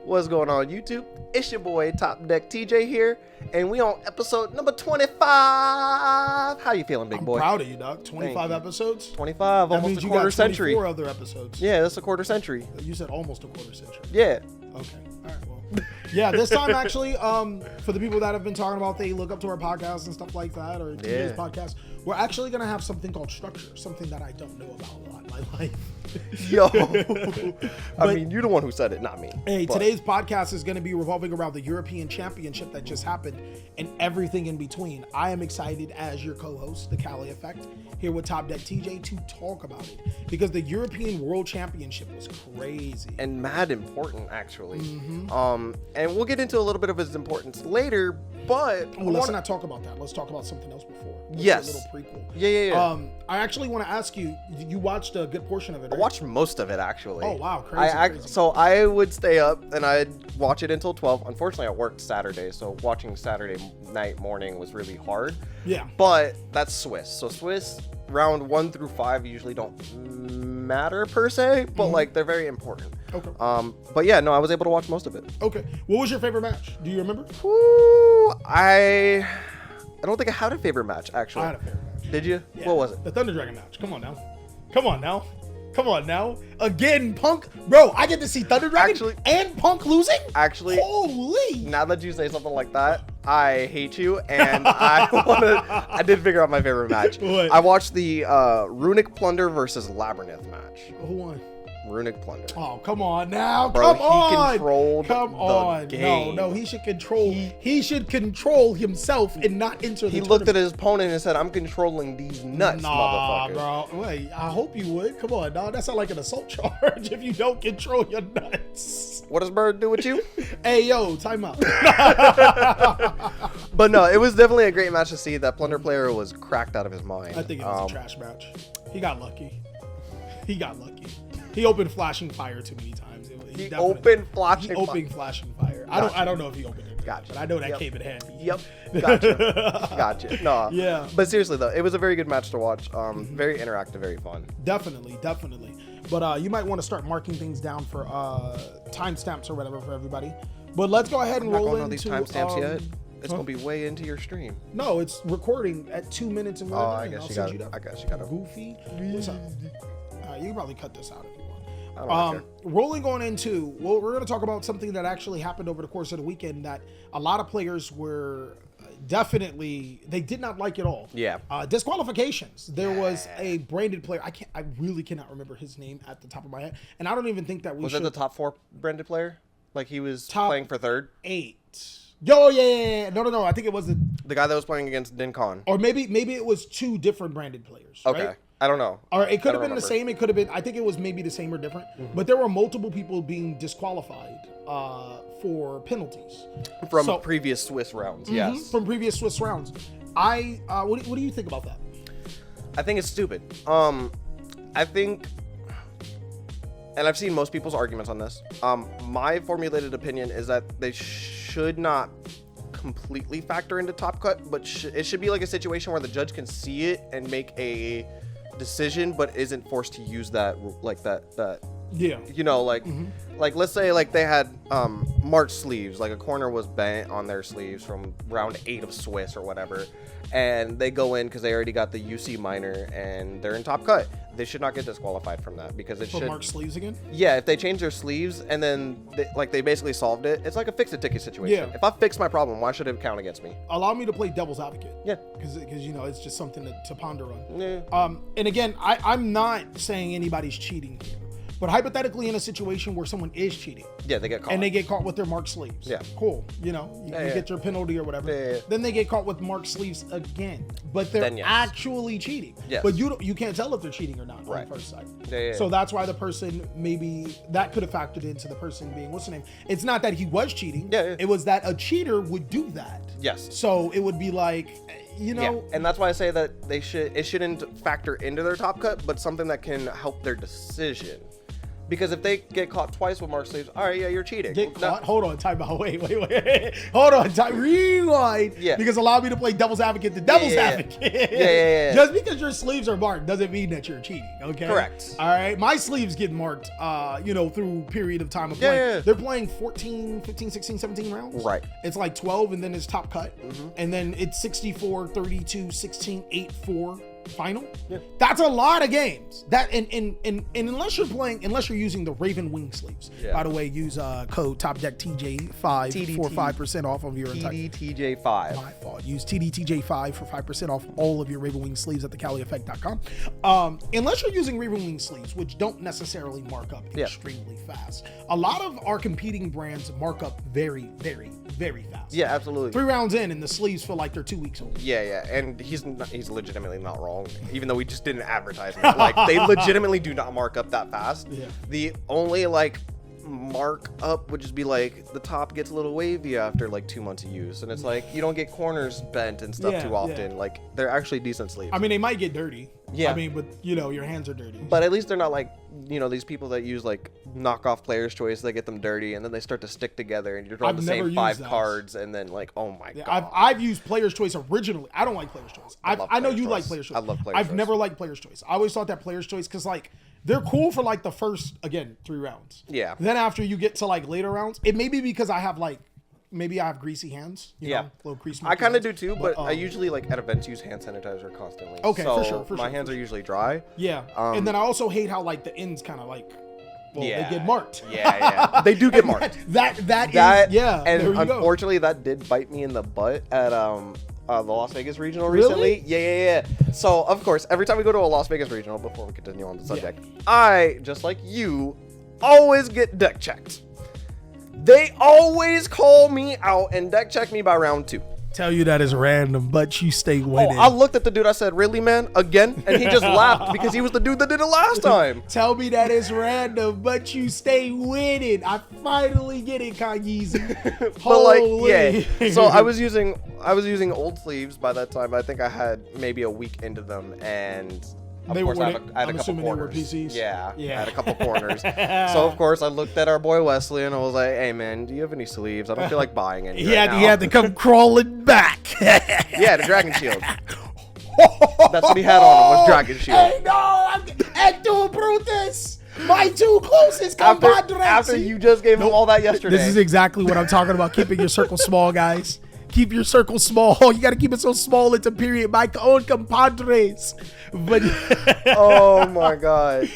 What's going on, YouTube? It's your boy Top Deck TJ here, and we on episode number 25. How you feeling, big boy? I'm proud of you, dog. 25 episodes? 25, That almost means a you quarter got century. 24 other episodes. Yeah, that's a quarter century. You said almost a quarter century. Yeah. Okay. All right, well. Yeah, this time actually, for the people that have been talking about they look up to our podcast and stuff like that, or TJ's podcast, we're actually going to have something called structure, something that I don't know about a lot in my life. Yo. I mean, you're the one who said it, not me. Hey, today's podcast is going to be revolving around the European Championship that just happened and everything in between. I am excited as your co-host, The Cali Effect, here with Top Deck TJ to talk about it because the European World Championship was crazy. And mad important, actually. And we'll get into a little bit of its importance later, but... Oh, let's not talk about that. Let's talk about something else before. Yes. A little prequel. Yeah. I actually want to ask you, you watched a good portion of it, right? I watched most of it, actually. Oh, wow. Crazy. So I would stay up and I'd watch it until 12. Unfortunately, I worked Saturday, so watching Saturday night, morning was really hard. Yeah. But that's Swiss. So Swiss, round 1 through 5 usually don't matter per se, but like they're very important. Okay. But yeah, no, I was able to watch most of it. Okay. What was your favorite match? Do you remember? Ooh, I don't think I had a favorite match, actually. I had a favorite match. Did you? Yeah. What was it? The Thunder Dragon match. Come on now. Again, Punk. Bro, I get to see Thunder Dragon and Punk losing? Actually, holy. Now that you say something like that, I hate you, and I did figure out my favorite match. What? I watched the Runic Plunder versus Labyrinth match. Who won? Runic Plunder. Oh, come on now. Bro, come on. He controlled the game. No, he should control. He should control himself and not enter the He looked at his opponent and said, I'm controlling these nuts, motherfucker. Bro. Wait, I hope you would. Come on, dog. That's not like an assault charge if you don't control your nuts. What does Bird do with you? Hey, yo, time out. But no, it was definitely a great match to see. That Plunder player was cracked out of his mind. I think it was a trash match. He got lucky. He opened flashing fire too many times. He opened flashing fire. I don't know if he opened it. Gotcha. But I know that came in handy. Yep. Gotcha. No. Yeah. But seriously though, it was a very good match to watch. Very interactive, very fun. Definitely. But you might want to start marking things down for timestamps or whatever for everybody. But let's go ahead and roll into these timestamps yet. It's gonna be way into your stream. No, it's recording at 2 minutes and whatever. Oh, I guess you got it. I guess you got it. Goofy. What's up? You can probably cut this out if you want. I don't care. Rolling on into, well, we're going to talk about something that actually happened over the course of the weekend that a lot of players were definitely, they did not like at all. Yeah. Disqualifications. There was a branded player. I really cannot remember his name at the top of my head. And I don't even think that we was it the top 4 branded player? Like he was playing for 3rd? 8. Yo, yeah. No. I think it was the guy that was playing against Din Khan. Or maybe it was 2 different branded players. Okay. Right? I don't know. Or it could have been the same. It could have been, I think it was maybe the same or different. But there were multiple people being disqualified for penalties. From previous Swiss rounds, yes. From previous Swiss rounds. What do you think about that? I think it's stupid. I think, and I've seen most people's arguments on this. My formulated opinion is that they should not completely factor into top cut, but it should be like a situation where the judge can see it and make a decision, but isn't forced to use that like that. Yeah. You know, like let's say like they had marked sleeves, like a corner was bent on their sleeves from round 8 of Swiss or whatever, and they go in because they already got the UC minor and they're in top cut. They should not get disqualified from that because it should mark sleeves again. Yeah, if they change their sleeves and then they basically solved it, it's like a fix-it-ticket situation. Yeah. If I fix my problem, why should it count against me? Allow me to play devil's advocate. Yeah, because you know it's just something to ponder on. Yeah. And again, I'm not saying anybody's cheating here. But hypothetically, in a situation where someone is cheating, yeah, they get caught, and they get caught with their marked sleeves. Yeah, cool. You know, you get your penalty or whatever. Yeah. Then they get caught with marked sleeves again, but they're actually cheating. Yes. But you can't tell if they're cheating or not on first sight. Yeah. So that's why the person maybe that could have factored into the person being what's the name? It's not that he was cheating. Yeah. It was that a cheater would do that. Yes. So it would be like, you know, and that's why I say that it shouldn't factor into their top cut, but something that can help their decision. Because if they get caught twice with mark sleeves, all right, yeah, you're cheating. Get caught? Hold on, time out. Wait. Hold on, rewind. Yeah. Because allow me to play devil's advocate. The devil's advocate. Yeah. Just because your sleeves are marked doesn't mean that you're cheating, okay? Correct. All right, my sleeves get marked, through period of time of playing. Yeah. They're playing 14, 15, 16, 17 rounds. Right. It's like 12, and then it's top cut. And then it's 64, 32, 16, 8, 4. Final. Yeah. That's a lot of games. That and unless you're using the Raven Wing sleeves. Yeah. By the way, use code TOPDECK TJ5 for 5% off of your entire. TDTJ5. My fault. Use TDTJ5 for 5% off all of your Raven Wing sleeves at thecalieffect.com. Unless you're using Raven Wing sleeves, which don't necessarily mark up extremely fast. A lot of our competing brands mark up very, very, very fast. Yeah, absolutely. 3 rounds in, and the sleeves feel like they're 2 weeks old. Yeah, and he's legitimately not wrong. Even though we just didn't advertise it. Like, they legitimately do not mark up that fast. Yeah. The only mark up would just be like the top gets a little wavy after 2 months of use, and it's like you don't get corners bent and stuff too often. Yeah. Like, they're actually decent sleeves. I mean, they might get dirty. Yeah. I mean, but your hands are dirty. But at least they're not these people that use knockoff Player's Choice. They get them dirty and then they start to stick together, and you're drawing the same 5 cards, and then oh my god. I've used Player's Choice originally. I don't like Player's Choice. I know you like Player's Choice. I love Player's Choice. I've never liked Player's Choice. I always thought that Player's Choice, because they're cool for the first 3 rounds. Yeah. Then after you get to later rounds, it may be because I have maybe I have greasy hands. You know, little grease. I kind of do too, but I usually at events use hand sanitizer constantly. Okay, so for sure. My hands are usually dry. Yeah. And then I also hate how the ends kind of they get marked. Yeah. They do get marked. That is. And unfortunately, that did bite me in the butt at the Las Vegas Regional recently. Yeah. So of course, every time we go to a Las Vegas Regional, before we continue on the subject, I, just like you, always get deck checked. They always call me out and deck check me by round 2. Tell you that is random, but you stay winning. I looked at the dude. I said, "Really, man? Again?" And he just laughed because he was the dude that did it last time. Tell me that is random, but you stay winning. I finally get it, Kanyeezy. But So I was using old sleeves by that time. I think I had maybe a week into them, and of course I had a couple corners. Yeah, I had a couple corners. So of course I looked at our boy Wesley and I was like, "Hey man, do you have any sleeves? I don't feel like buying any." He had to come crawling back. Yeah, the Dragon Shield. That's what he had on him, was Dragon Shield. Hey, no, I'm Hector Brutus. My 2 closest compadres. After you just gave him all that yesterday. This is exactly what I'm talking about. Keeping your circle small, guys. Keep your circle small. You got to keep it so small. It's a period. My own compadres. But oh my god.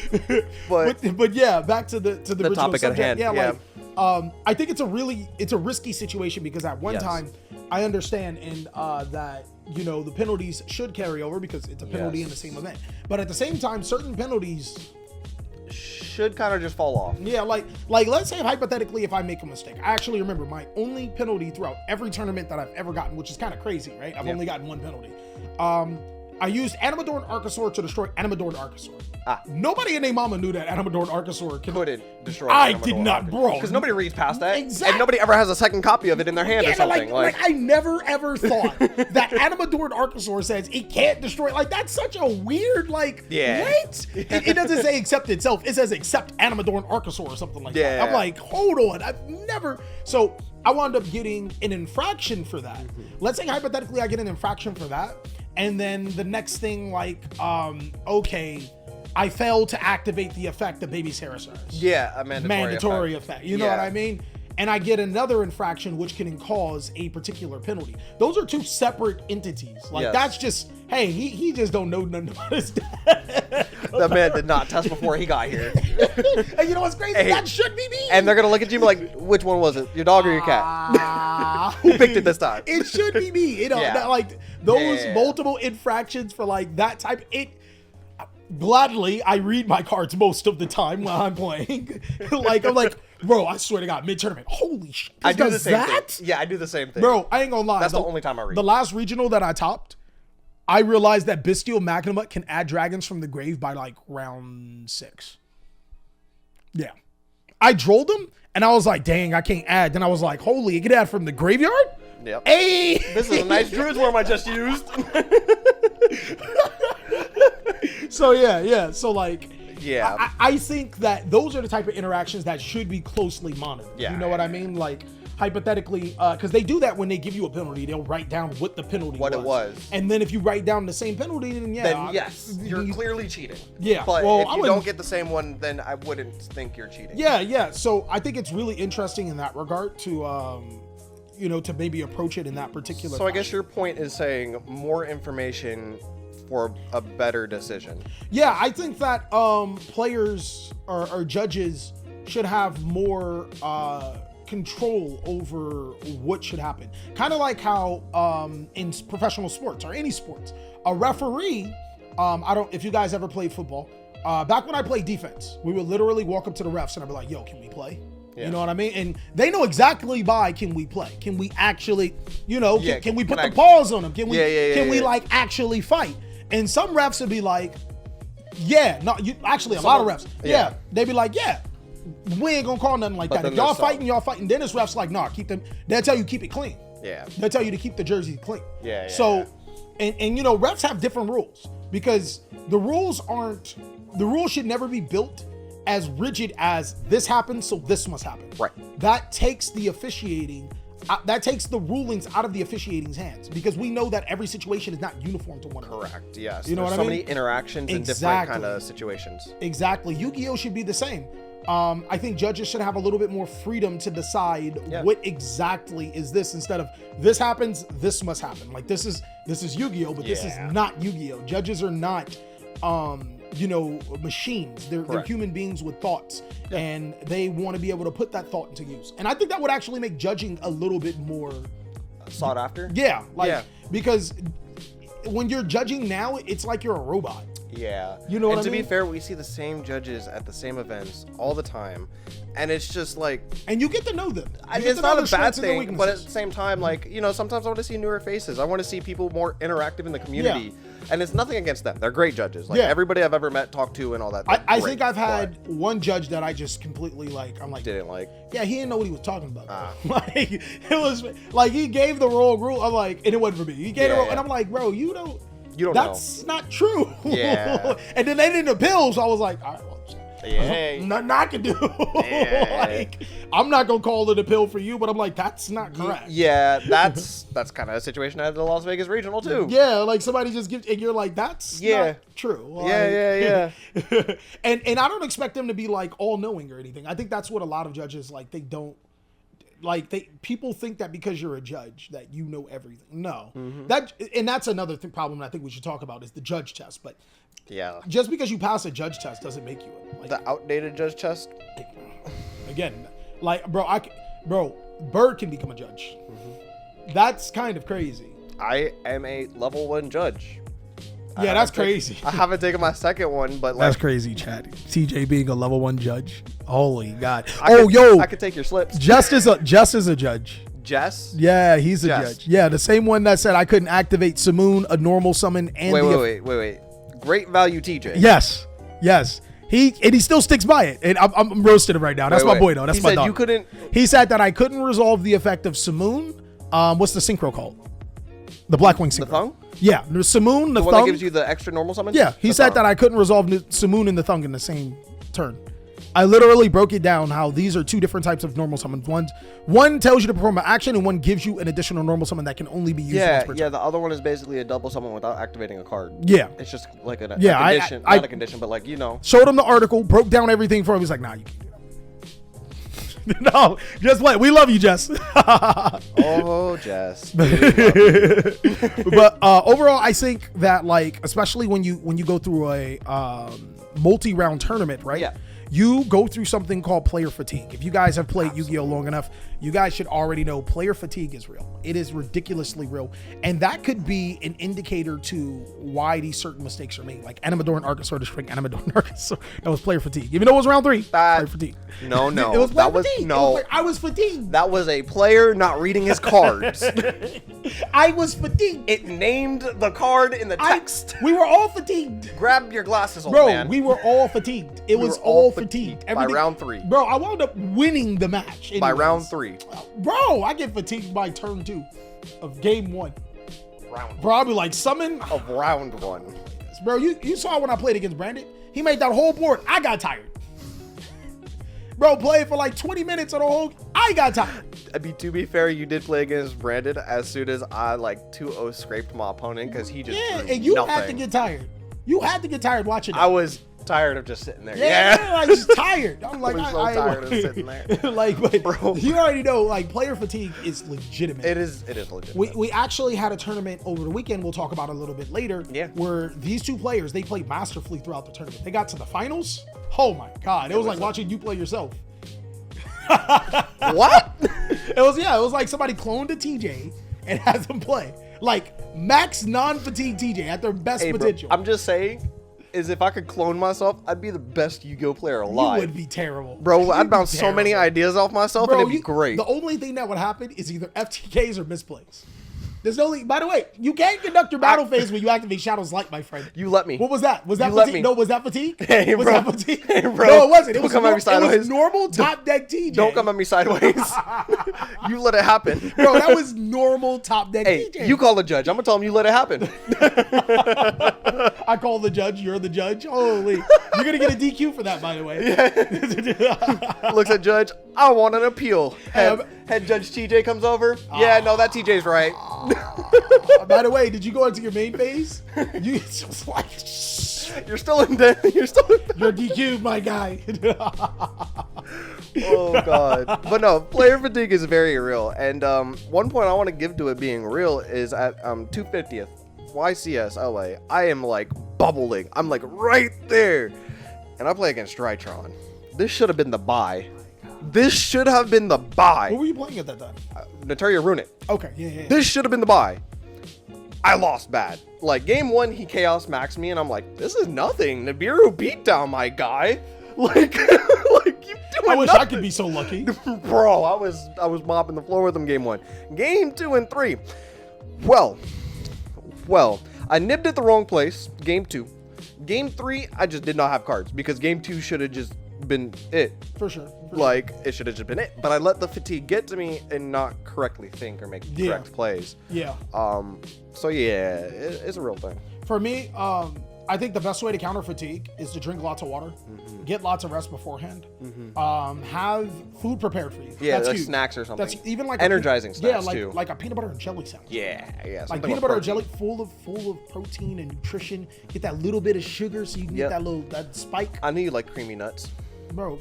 But yeah, back to the topic at hand. Yeah. I think it's a risky situation, because at one time I understand that the penalties should carry over because it's a penalty in the same event. But at the same time, certain penalties should kind of just fall off. Yeah, like let's say hypothetically, if I make a mistake. I actually remember my only penalty throughout every tournament that I've ever gotten, which is kind of crazy, right? I've only gotten 1 penalty. I used Animadorn Archosaur to destroy Animadorn Archosaur. Nobody in their mama knew that Animadorn Archosaur couldn't destroy. I did not, bro. Because nobody reads past that. Exactly. And nobody ever has a second copy of it in their hand or something. Like I never ever thought that Animadorn Archosaur says it can't destroy. That's such a weird what? It doesn't say accept itself. It says accept Animadorn Archosaur or something like that. I'm like, hold on. I've never. So I wound up getting an infraction for that. Let's say hypothetically I get an infraction for that. And then the next thing, okay, I failed to activate the effect of Baby Sarasars. Yeah, a mandatory effect. You know what I mean? And I get another infraction which can cause a particular penalty. Those are 2 separate entities. That's just, hey, he just don't know nothing about his dad. That man did not test before he got here. And you know what's crazy? That should be me. And they're going to look at you like, which one was it? Your dog or your cat? Who picked it this time? It should be me. Those multiple infractions for that type. Gladly, I read my cards most of the time while I'm playing. I'm like, bro, I swear to God, mid-tournament, holy shit. I do the same thing. Yeah, I do the same thing. Bro, I ain't gonna lie. That's the only time I read. The last regional that I topped, I realized that Bestial Magnamut can add dragons from the grave by round 6. Yeah. I drolled him, and I was like, dang, I can't add. Then I was like, holy, it can add from the graveyard? Yep. Hey! This is a nice Druid's Worm I just used. So yeah. So Yeah. I think that those are the type of interactions that should be closely monitored. Yeah. You know what I mean? Like, hypothetically, because they do that when they give you a penalty, they'll write down what the penalty What it was. and then if you write down the same penalty, then yes, you're clearly cheating. Yeah, but well, if I you wouldn't- don't get the same one, then I wouldn't think you're cheating. Yeah. So I think it's really interesting in that regard to, to maybe approach it in that particular. So I fashion. guess your point is saying more information for a better decision. Yeah, I think that players or judges should have more control over what should happen. Kind of like how in professional sports or any sports, a referee, if you guys ever played football, back when I played defense, we would literally walk up to the refs and I'd be like, yo, can we play? Yeah. You know what I mean? And they know exactly by can we play? Can we actually, can we put the pause on them? Can we like actually fight? And some refs would be like, a lot of refs. Yeah. They'd be like, we ain't gonna call nothing like that. If y'all fighting, y'all fighting. Then this ref's like, nah, keep them. They'll tell you keep it clean. Yeah. They'll tell you to keep the jersey clean. Yeah. So, and refs have different rules because the rules should never be built as rigid as this happens, so this must happen. Right. That takes the officiating. That takes the rulings out of the officiating's hands because we know that every situation is not uniform to one another. Correct. Yes. You know There's what I so mean? many interactions in different kind of situations. Exactly. Yu-Gi-Oh should be the same. I think judges should have a little bit more freedom to decide what exactly is this instead of this happens, this must happen. Like this is Yu-Gi-Oh, but this is not Yu-Gi-Oh. Judges are not machines. They're human beings with thoughts and they want to be able to put that thought into use. And I think that would actually make judging a little bit more sought after. Yeah. Because when you're judging now, it's like you're a robot. Yeah. You know what I mean? And to be fair, we see the same judges at the same events all the time. And it's just like... And you get to know them. It's not a bad thing, but at the same time, like, sometimes I want to see newer faces. I want to see people more interactive in the community. Yeah. And it's nothing against them. They're great judges. Like, everybody I've ever met, talked to, and all that. I think I've had one judge that I just completely, didn't like. Yeah, he didn't know what he was talking about. It was, like, he gave the wrong rule. I'm like, and it wasn't for me. He gave the wrong, and I'm like, bro, you don't That's not true. Yeah. And then they didn't appeal, so I was like, all right, well, yeah. Nothing I can do. Like, I'm not gonna call it a pill for you, but I'm like, that's not correct. Yeah, that's kind of a situation at the Las Vegas Regional too. Yeah, like somebody just gives, and you're like, that's not true. Like, yeah. And I don't expect them to be like all knowing or anything. I think that's what a lot of judges like. They don't. Like people think that because you're a judge that you know everything. No, that's another problem I think we should talk about is the judge test. But just because you pass a judge test doesn't make you the outdated judge test. Again, like bro, Bird can become a judge. That's kind of crazy. I am a level 1 judge. Yeah, that's crazy. I haven't taken my second one, but that's crazy, Chad. TJ being a level 1 judge. Holy God. I could take your slips. Jess is a judge. Jess? Yeah, he's a judge. Yeah, the same one that said I couldn't activate Simoon, a normal summon, and wait. Great value TJ. Yes. He still sticks by it, and I'm roasting him right now. That's my boy though. That's my dog. You couldn't. He said that I couldn't resolve the effect of Simoon. What's the synchro called? The Blackwing synchro. The thung? Yeah, the Simoon, the one thung. that gives you the extra normal summons? Yeah, he said that I couldn't resolve Simoon and the thung in the same turn. I literally broke it down how these are two different types of normal summons. One tells you to perform an action, and one gives you an additional normal summon that can only be used once per turn. The other one is basically a double summon without activating a card. Yeah. It's just like a condition. Not a condition, but like, Showed him the article, broke down everything for him. He's like, nah, you can't do that. No, just wait. We love you, Jess. Oh, Jess. But overall, I think that, like, especially when you go through a multi-round tournament, right? Yeah. You go through something called player fatigue. If you guys have played Yu-Gi-Oh long enough, you guys should already know player fatigue is real. It is ridiculously real. And that could be an indicator to why these certain mistakes are made. Like Animadorn Archosaur to shrink Animadorn Archosaur. That was player fatigue. Even though it was round 3. Player fatigue. No. It was player fatigue. I was fatigued. That was a player not reading his cards. I was fatigued. It named the card in the text. We were all fatigued. Grab your glasses, old man. Bro, we were all fatigued. It was all fatigued. By round 3. Bro, I wound up winning the match. Anyways. By round 3. Bro, I get fatigued by turn 2 of game 1. Bro, I'll be like, summon. Of round 1. Bro, you saw when I played against Brandon? He made that whole board. I got tired. Bro, played for like 20 minutes on the whole. I got tired. I mean, to be fair, you did play against Brandon as soon as I like 2-0 scraped my opponent because he just drew and you nothing. had to get tired. You had to get tired watching it. I was tired of just sitting there. Yeah, like just tired. I'm like, I was so tired of sitting there. Like, but Bro. you already know, like, player fatigue is legitimate. It is legitimate. We actually had a tournament over the weekend. We'll talk about it a little bit later. Yeah. Where these two players, they played masterfully throughout the tournament. They got to the finals. Oh my God. It was like watching you play yourself. What? It was like somebody cloned a TJ and had them play. Like max non-fatigue TJ at their best potential. Bro, I'm just saying, is if I could clone myself, I'd be the best Yu-Gi-Oh player alive. You would be terrible. Bro, I'd bounce so many ideas off myself and it'd be great. The only thing that would happen is either FTKs or misplays. There's only, by the way, you can't conduct your battle phase when you activate Shadow's Light, my friend. You let me. What was that? Was that You let fatigue? me. No, was that fatigue? Hey, was bro. that fatigue? Hey, bro. No, it wasn't. It Don't was, come at me sideways. it was normal top deck TJ. Don't come at me sideways. You let it happen. Bro, that was normal top deck Hey, TJ. you call the judge. I'm going to tell him you let it happen. I call the judge. You're the judge. Holy. You're going to get a DQ for that, by the way. Looks at judge. I want an appeal. Head Judge TJ comes over. Yeah, no, that TJ's right. By the way, did you go into your main phase? You just like, You're still in there. You're DQ'd, my guy. Oh God. But no, player fatigue is very real. And one point I want to give to it being real is at 250th YCS LA. I am like bubbling. I'm like right there. And I play against Drytron. This should have been the bye. This should have been the bye. What were you playing at that time? Natalia Runic. Okay, yeah. This should have been the bye. I lost bad. Like game 1, he chaos maxed me, and I'm like, this is nothing. Nibiru beat down my guy. Like, you doing I wish nothing. I could be so lucky. Bro, I was mopping the floor with him game 1. Game 2 and 3. Well, I nibbed at the wrong place. Game 2. Game 3, I just did not have cards because game 2 should have just been it. For sure. Like, it should have just been it. But I let the fatigue get to me and not correctly think or make correct plays. Yeah. So yeah, it's a real thing. For me, I think the best way to counter fatigue is to drink lots of water, get lots of rest beforehand, have food prepared for you. Yeah, that's like huge. snacks or something. That's even like energizing snacks too. Like a peanut butter and jelly sandwich. Yeah. Like peanut butter and jelly, full of protein and nutrition. Get that little bit of sugar so you can get that spike. I knew you like creamy nuts, bro.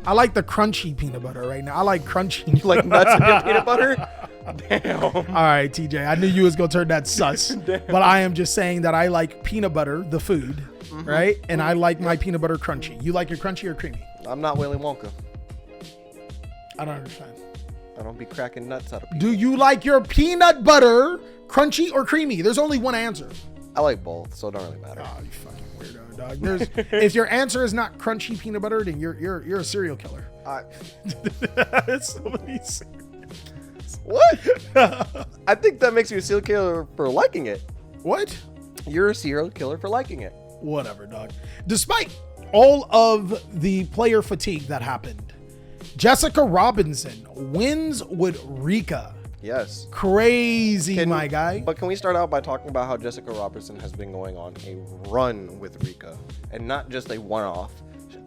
I like the crunchy peanut butter right now. I like crunchy. You like nuts in your peanut butter? Damn. All right, TJ. I knew you was gonna turn that sus, but I am just saying that I like peanut butter, the food, right? And I like my peanut butter crunchy. You like your crunchy or creamy? I'm not Willy Wonka. I don't understand. I don't be cracking nuts out of people. Do you like your peanut butter crunchy or creamy? There's only one answer. I like both, so it don't really matter. Oh, you fucking weirdo, dog. If your answer is not crunchy peanut butter, then you're a serial killer. Somebody's. What? I think that makes you a serial killer for liking it. What? You're a serial killer for liking it. Whatever, dog. Despite all of the player fatigue that happened, Jessica Robinson wins with Rika. Yes. Crazy, my guy. But can we start out by talking about how Jessica Robinson has been going on a run with Rika, and not just a one-off.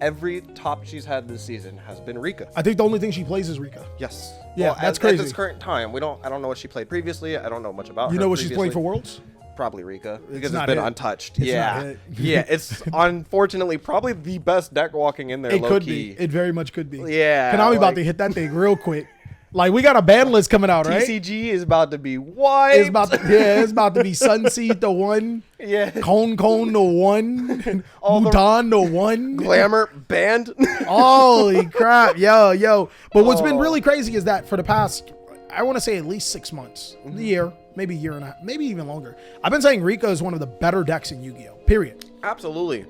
Every top she's had this season has been Rika. I think the only thing she plays is Rika. Yes. Yeah, well, that's crazy. At this current time, I don't know what she played previously. I don't know much about her. You know what previously. she's playing for Worlds? Probably Rika, because it's been untouched. It's yeah. Yeah, it's unfortunately probably the best deck walking in there. It could key. be. It very much could be. Yeah. Konami about to hit that thing real quick. Like, we got a ban list coming out, right? TCG is about to be wiped. It's about to be Sunseed the 1. Yeah. Cone the 1. Mudan the 1. Glamour banned. Holy crap. Yo. But what's been really crazy is that for the past, I want to say at least 6 months, a year, maybe a year and a half, maybe even longer, I've been saying Rika is one of the better decks in Yu-Gi-Oh! Period. Absolutely.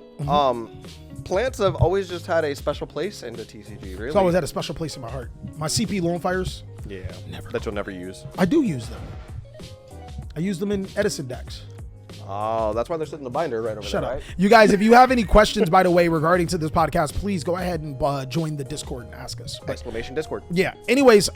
Plants have always just had a special place in the TCG, really. It's always had a special place in my heart. My CP Lone Fires. Yeah. That you'll never use. I do use them. I use them in Edison decks. Oh, that's why they're sitting in the binder right over there. Shut up. Right? You guys, if you have any questions, by the way, regarding to this podcast, please go ahead and join the Discord and ask us. Exclamation Discord. Yeah. Anyways,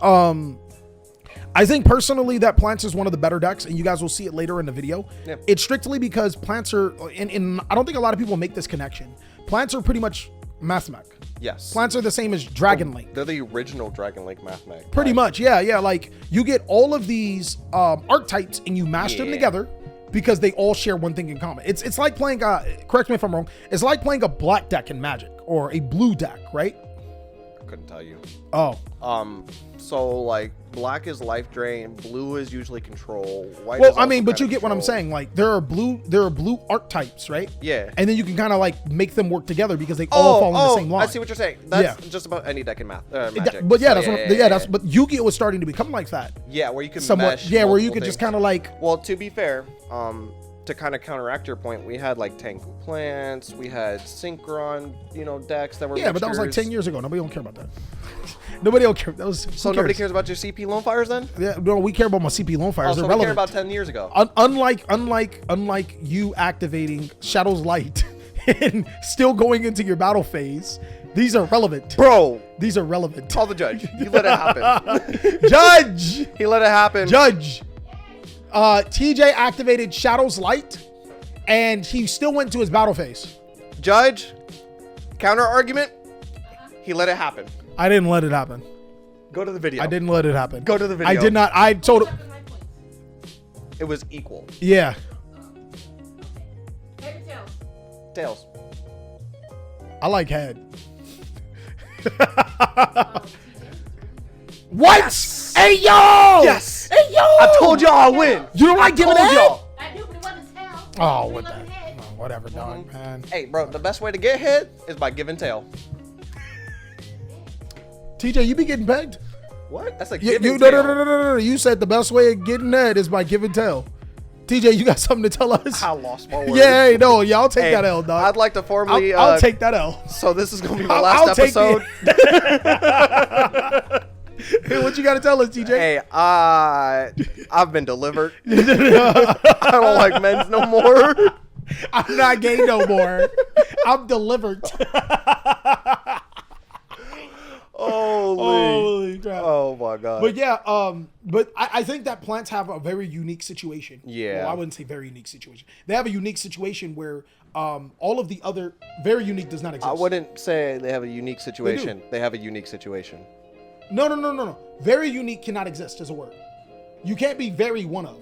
I think personally that Plants is one of the better decks, and you guys will see it later in the video. Yep. It's strictly because Plants are, and I don't think a lot of people make this connection. Plants are pretty much Math Mech. Yes. Plants are the same as Dragon Link. They're the original Dragon Link Math Mech. Pretty much, yeah. Like you get all of these archetypes and you mash them together because they all share one thing in common. It's like playing, correct me if I'm wrong, it's like playing a black deck in Magic or a blue deck, right? I couldn't tell you. Oh. So like black is life drain, blue is usually control. White Well, is I mean, also but kinda you get what I'm control. saying. Like there are blue archetypes, right? Yeah. And then you can kind of like make them work together because they all fall in the same line. I see what you're saying. That's just about any deck in Magic. But yeah, So, but Yu-Gi-Oh was starting to become like that. Yeah, where you can Somewhat. mesh Yeah, where you multiple could just things. kind of like. Well, to be fair, to kind of counteract your point, we had like Tengu Plants, we had Synchron, decks that were Yeah, but that was like mixtures. 10 years ago. Nobody don't care about that. Nobody don't care. That was So nobody cares about your CP Lone Fires then? Yeah, no, we care about my CP Lone Fires. Oh, so They're we care relevant. about 10 years ago. Unlike you activating Shadow's Light and still going into your battle phase, these are relevant. Bro, These are relevant. call the judge. You let it happen. Judge! He let it happen. Judge! TJ activated Shadow's Light and he still went to his battle phase. Judge, counter argument, he let it happen. I didn't let it happen. Go to the video. I didn't let it happen. Go to the video. I did not. I told him. It was equal. Yeah. Head or tails? Tails. I like head. What? Yes. Hey, yo! Yes. Hey, yo! I told y'all I win. You don't like giving told head? y'all. I do, but it wasn't tail. Oh, It what wasn't the? head. Oh, whatever, dog, man. Hey, bro, the best way to get head is by giving tail. TJ, you be getting pegged? What? That's like You, giving you, no, tail. no. You said the best way of getting head is by giving tail. TJ, you got something to tell us? I lost my word. Yeah, hey, no, yeah, I'll take Hey, that L, dog. I'd like to formally. I'll take that L. So this is gonna be my I'll last take episode. Hey, what you got to tell us, TJ? Hey, I've been delivered. I don't like men's no more. I'm not gay no more. I'm delivered. Holy crap. Oh my god. But yeah, but I think that plants have a very unique situation. Yeah. Well, I wouldn't say very unique situation. They have a unique situation where all of the other very unique does not exist. I wouldn't say they have a unique situation. They have a unique situation. No. Very unique cannot exist as a word. You can't be very one of.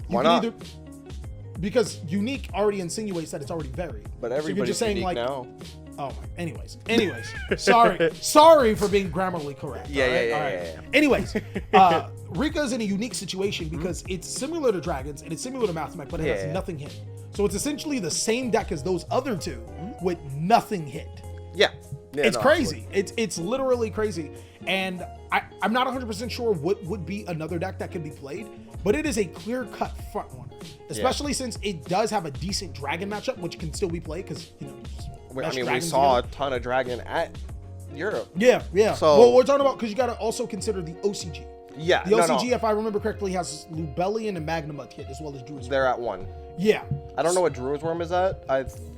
You Why can not? Because unique already insinuates that it's already very. But So you're everybody's just saying unique like, now. oh, anyways, sorry for being grammarly correct. Yeah, all right? yeah, All yeah, right. yeah. Anyways, Rika's in a unique situation because it's similar to Dragons and it's similar to Math Mech, but it Yeah. has nothing hit. So it's essentially the same deck as those other two with nothing hit. Yeah. It's crazy. It's literally crazy. And I'm not 100% sure what would be another deck that could be played, but it is a clear-cut front runner, especially since it does have a decent dragon matchup, which can still be played because, just I mesh mean, we dragons saw together. a ton of dragon at Europe. Yeah. So- well, we're talking about because you got to also consider the OCG. Yeah. The no, OCG, no. if I remember correctly, has Lubellion and Magnamut hit as well as Druid's. They're at 1. Yeah. I don't know what Druid's Worm is at.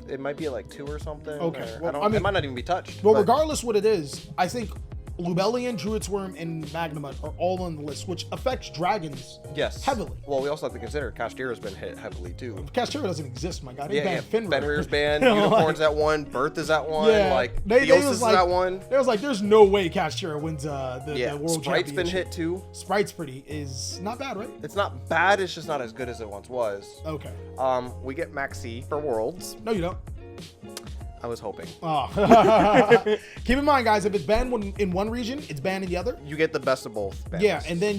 It might be at like 2 or something. Okay. or- Well, it might not even be touched. Well, but- regardless what it is, I think Lubellion, Druid's Worm, and Magnamut are all on the list, which affects dragons Yes. heavily. Well, we also have to consider Kashtira's been hit heavily too. Kashtira doesn't exist, my guy. They Yeah, banned Fenrir. Fenrir's banned. You know, Unicorn's at 1. Birth is at 1. Yeah, Like they Theosis was is like, at 1. They was like, there's no way Kashtira wins the Yeah. world Sprite's been championship. hit too. Sprite's is not bad, right? It's not bad. It's just not as good as it once was. Okay. We get Maxi for Worlds. No, you don't. I was hoping. Oh. Keep in mind, guys, if it's banned in one region, it's banned in the other. You get the best of both. banners. Yeah, and then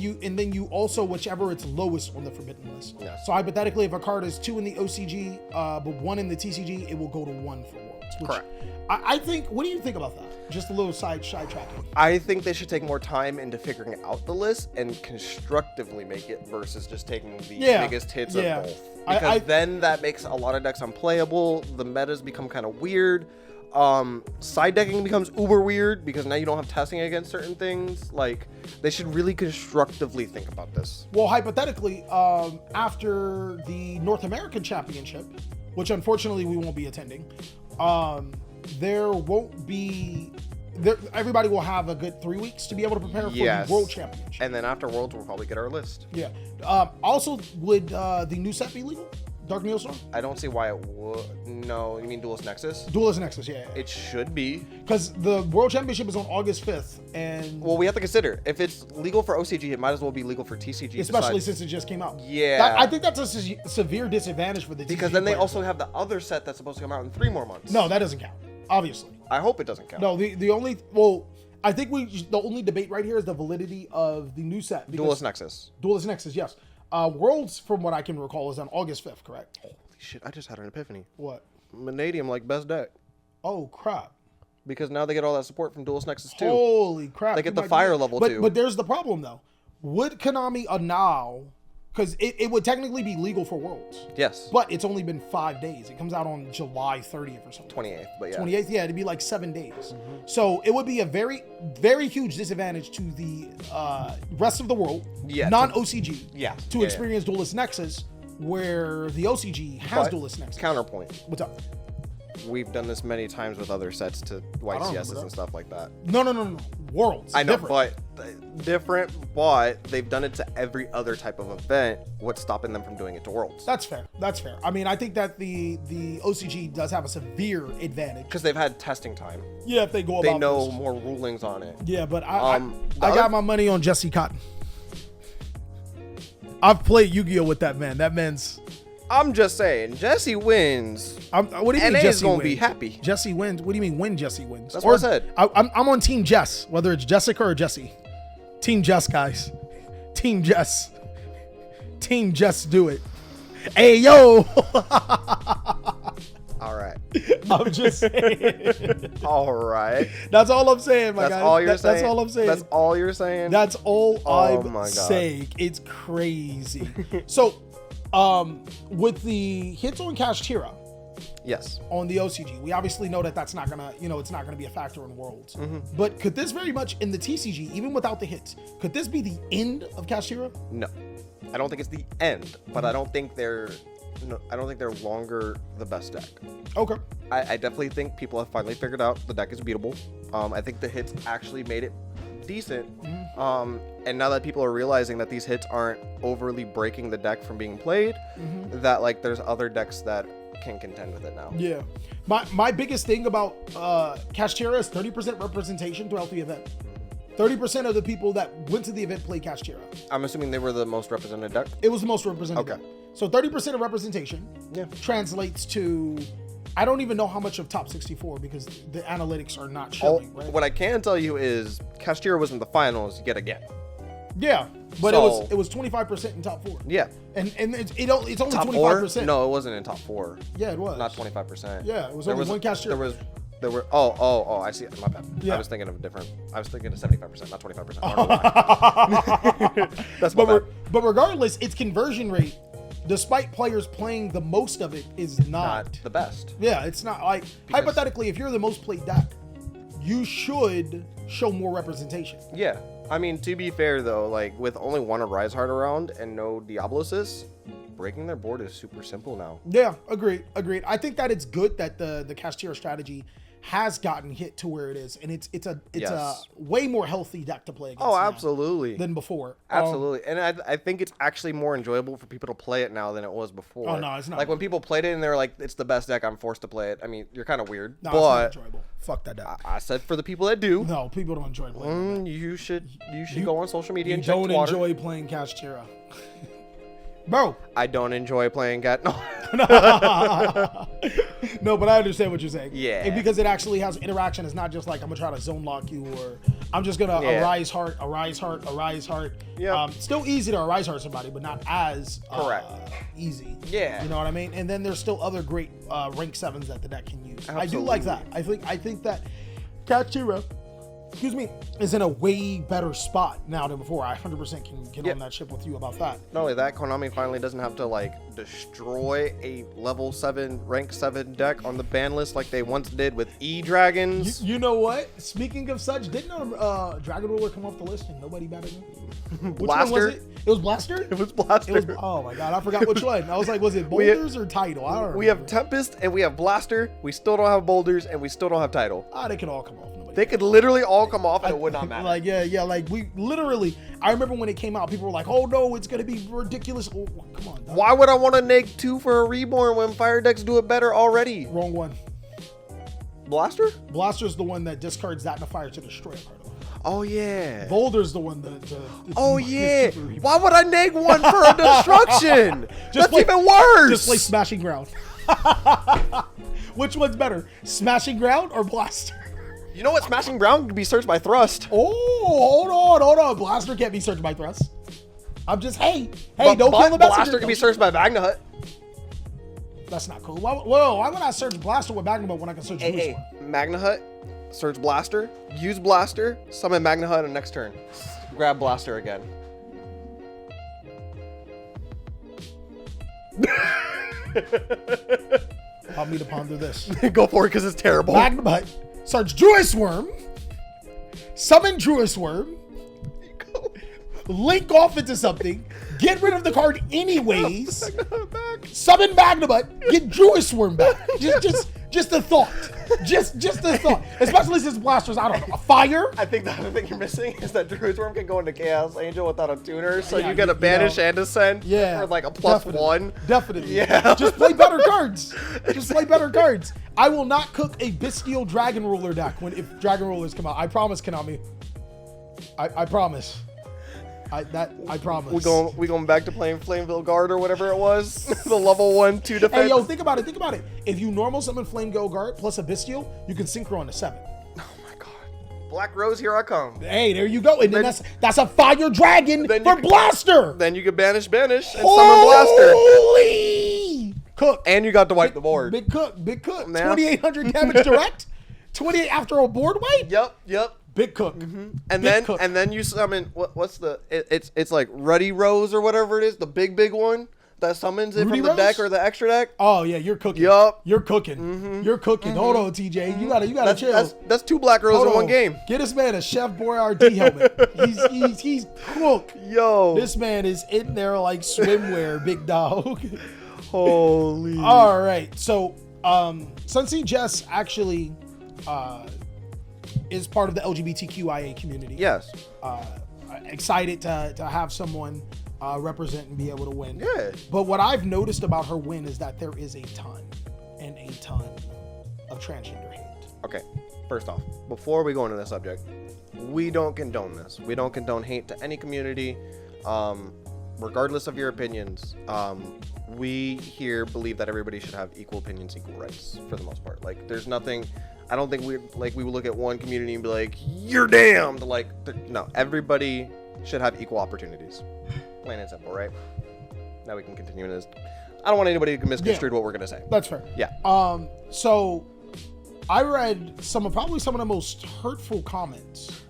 you also whichever it's lowest on the forbidden list. Yes. So hypothetically, if a card is 2 in the OCG, but 1 in the TCG, it will go to 1 for Worlds. Which Correct. I think. What do you think about that? Just a little side tracking. I think they should take more time into figuring out the list and constructively make it versus just taking the biggest hits of both. Because then that makes a lot of decks unplayable. The metas become kind of weird. Side decking becomes uber weird because now you don't have testing against certain things. Like, they should really constructively think about this. Well, hypothetically, after the North American Championship, which unfortunately we won't be attending, there won't be everybody will have a good 3 weeks to be able to prepare for the World Championship. And then after Worlds, we'll probably get our list. Yeah. Also, would the new set be legal? Dark Neostorm? I don't see why it would. No, you mean Duelist Nexus? Duelist Nexus, yeah. It should be. Because the World Championship is on August 5th, and... Well, we have to consider, if it's legal for OCG, it might as well be legal for TCG. Especially since it just came out. Yeah. I think that's a severe disadvantage for the TCG Because then they players. also have the other set that's supposed to come out in 3 more months. No, that doesn't count, obviously. I hope it doesn't count. No, the only... Well, I think the only debate right here is the validity of the new set. Duelist Nexus. Duelist Nexus, yes. Worlds, from what I can recall, is on August 5th, correct? Holy shit, I just had an epiphany. What? Vanadium, like, best deck. Oh, crap. Because now they get all that support from Duelist Nexus too. Holy crap. They get the fire level too. But there's the problem, though. Would Konami now... Because it would technically be legal for Worlds. Yes. But it's only been 5 days. It comes out on July 30th or something. 28th, but yeah. 28th, yeah, it'd be like 7 days. So it would be a very, very huge disadvantage to the rest of the world, non-OCG, to experience Duelist Nexus, where the OCG has Duelist Nexus. Counterpoint. What's up? We've done this many times with other sets to YCSs and stuff like that. No. Worlds. I know, different. but different, but they've done it to every other type of event. What's stopping them from doing it to Worlds? That's fair. I mean, I think that the OCG does have a severe advantage. Because they've had testing time. Yeah, if they go about They know this. more rulings on it. Yeah, but I got my money on Jesse Cotton. I've played Yu-Gi-Oh with that man. That man's... I'm just saying, Jesse wins. What do you mean NA Jesse is gonna wins? be happy. Jesse wins? What do you mean when Jesse wins? That's what I said. I'm on Team Jess, whether it's Jessica or Jesse. Team Jess, guys. Team Jess. Team Jess, do it. Hey, yo! All right. I'm just saying. All right. That's all I'm saying, my guy. That's all you're saying? That's all I'm saying. That's all you're saying? That's all Oh I'm my God. saying. It's crazy. So, with the hits on Kashtira Yes. on the OCG, we obviously know that that's not gonna, it's not gonna be a factor in Worlds. But could this very much in the TCG, even without the hits, could this be the end of Kashtira? No. I don't think it's the end, but I don't think they're longer the best deck. Okay. I definitely think people have finally figured out the deck is beatable. I think the hits actually made it decent. And now that people are realizing that these hits aren't overly breaking the deck from being played, that like there's other decks that can contend with it now. Yeah. My biggest thing about Kashtira is 30% representation throughout the event. 30% of the people that went to the event played Kashtira. I'm assuming they were the most represented deck. It was the most represented Okay. deck. So 30% of representation translates to, I don't even know how much of top 64 because the analytics are not showing, right? What I can tell you is Kashtira was in the finals yet again. Yeah, but So- it was 25% in top 4. Yeah. And it's only Top 25%. 4? No, it wasn't in top 4. Yeah, it was. Not 25%. Yeah, it was only one Kashtira. There were I see it. My bad. Yeah. I was thinking of 75%, not 25%. I don't know why. That's my bad. But regardless, its conversion rate, despite players playing the most of it, is Not the best. Yeah, it's not like hypothetically, if you're the most played deck, you should show more representation. Yeah. I mean, to be fair though, like with only one Arise Heart around and no Diablosis, breaking their board is super simple now. Yeah, agreed. I think that it's good that the Kashtira strategy has gotten hit to where it is, and it's a way more healthy deck to play against. Oh, now absolutely. than before. Absolutely. And I think it's actually more enjoyable for people to play it now than it was before. Oh, no, it's not. Like when people played it and they were like, it's the best deck, I'm forced to play it. I mean, you're kind of weird. No, but it's not enjoyable. Fuck that deck. I said for the people that do, No, people don't enjoy playing. you should go on social media You and check don't Twitter. enjoy playing Kashtira. Bro. I don't enjoy playing Cat. No. No, but I understand what you're saying. Yeah. And because it actually has interaction. It's not just like I'm gonna try to zone lock you or I'm just gonna Arise Heart. Yeah. Still easy to Arise Heart somebody, but not as Correct. Easy. Yeah. You know what I mean? And then there's still other great rank 7s that the deck can use. I do like that. I think that Kashtira, is in a way better spot now than before. I 100% can get on that ship with you about that. Not only that, Konami finally doesn't have to like destroy a level 7, rank 7 deck on the ban list like they once did with E-Dragons. You know what? Speaking of such, didn't Dragon Ruler come off the list and nobody batted him? Which one was Blaster? it? It was Blaster? It was Blaster. Oh my god, I forgot which one. I was like, was it Boulders or Tidal? I don't remember. We have Tempest and we have Blaster. We still don't have Boulders and we still don't have Title. They can all come off. Nobody They could literally all come off and it would not matter. Like, yeah, like we literally, I remember when it came out, people were like, oh no, it's going to be ridiculous. Oh, come on. Dog. Why would I want to neg 2 for a reborn when fire decks do it better already? Wrong one. Blaster? Blaster's the one that discards that in the fire to destroy it. Oh, yeah. Boulder's the one that... oh, yeah. Why would I neg 1 for a destruction? That's even worse. Just play Smashing Ground. Which one's better? Smashing Ground or Blaster? You know what? Smashing Ground can be searched by Thrust. Oh, hold on. Blaster can't be searched by Thrust. I'm just, hey, don't kill the messenger. Blaster can be searched by Magna Hut. That's not cool. Why would I search Blaster with Magna Hut when I can search Juice Worm? Magna Hut, search Blaster, use Blaster, summon Magna Hut on next turn. Grab Blaster again. Help me to ponder this. Go for it because it's terrible. Magna Hut, search Juice Worm, summon Juice Worm, link off into something, get rid of the card anyways, summon Magna Hut, get Juice Worm back. Just a thought. Just a thought. Especially since Blaster's, I don't know, a fire. I think the other thing you're missing is that Druid's Worm can go into Chaos Angel without a tuner, so you get a banish and ascend for like a +1. Definitely. Yeah. Just play better cards. Just play better cards. I will not cook a Bestial Dragon Ruler deck if Dragon Rulers come out. I promise, Konami. I promise. I promise. We going back to playing Flameville Guard or whatever it was. The level 1-2 defense. Hey yo, think about it. If you normal summon Flameville Guard plus a Bestial, you can synchro on to 7. Oh my god. Black Rose, here I come. Hey, there you go. And then that's a fire dragon for Blaster. Then you can banish and summon Blaster. Holy cook. And you got to wipe the board. Big cook. 2,800 damage direct. 28 after a board wipe. Yep. Big cook. And then you summon what's the it's like Ruddy Rose or whatever it is, the big one that summons it Rudy from the Rose? deck or the extra deck. Oh yeah, you're cooking. Yup. You're cooking. You're cooking. Hold on, TJ. You gotta chill. That's 2 Black Rose in one game. Get this man a Chef Boyardee helmet. He's cooked. Yo. This man is in there like swimwear, big dog. Holy. All right. So Sunset Jess actually is part of the LGBTQIA community. Yes. Excited to have someone represent and be able to win. Yeah. But what I've noticed about her win is that there is a ton of transgender hate. Okay. First off, before we go into this subject, we don't condone this. We don't condone hate to any community, regardless of your opinions. We here believe that everybody should have equal opinions, equal rights for the most part. Like, there's nothing. I don't think we would look at one community and be like, you're damned. Like, no, everybody should have equal opportunities. Plain and simple, right? Now we can continue in this. I don't want anybody to misconstrue what we're gonna say. That's fair. Yeah. So I read probably some of the most hurtful comments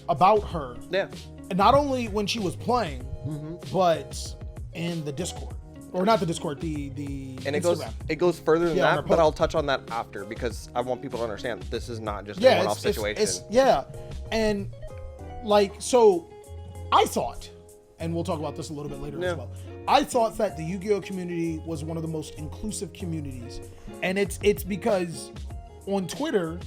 about her. Yeah. And not only when she was playing, but in the Discord. Or not the Discord, the and Instagram. it goes further than that, but I'll touch on that after because I want people to understand this is not just a one-off situation. And like, so I thought, and we'll talk about this a little bit later as well. I thought that the Yu-Gi-Oh community was one of the most inclusive communities, and it's because on Twitter,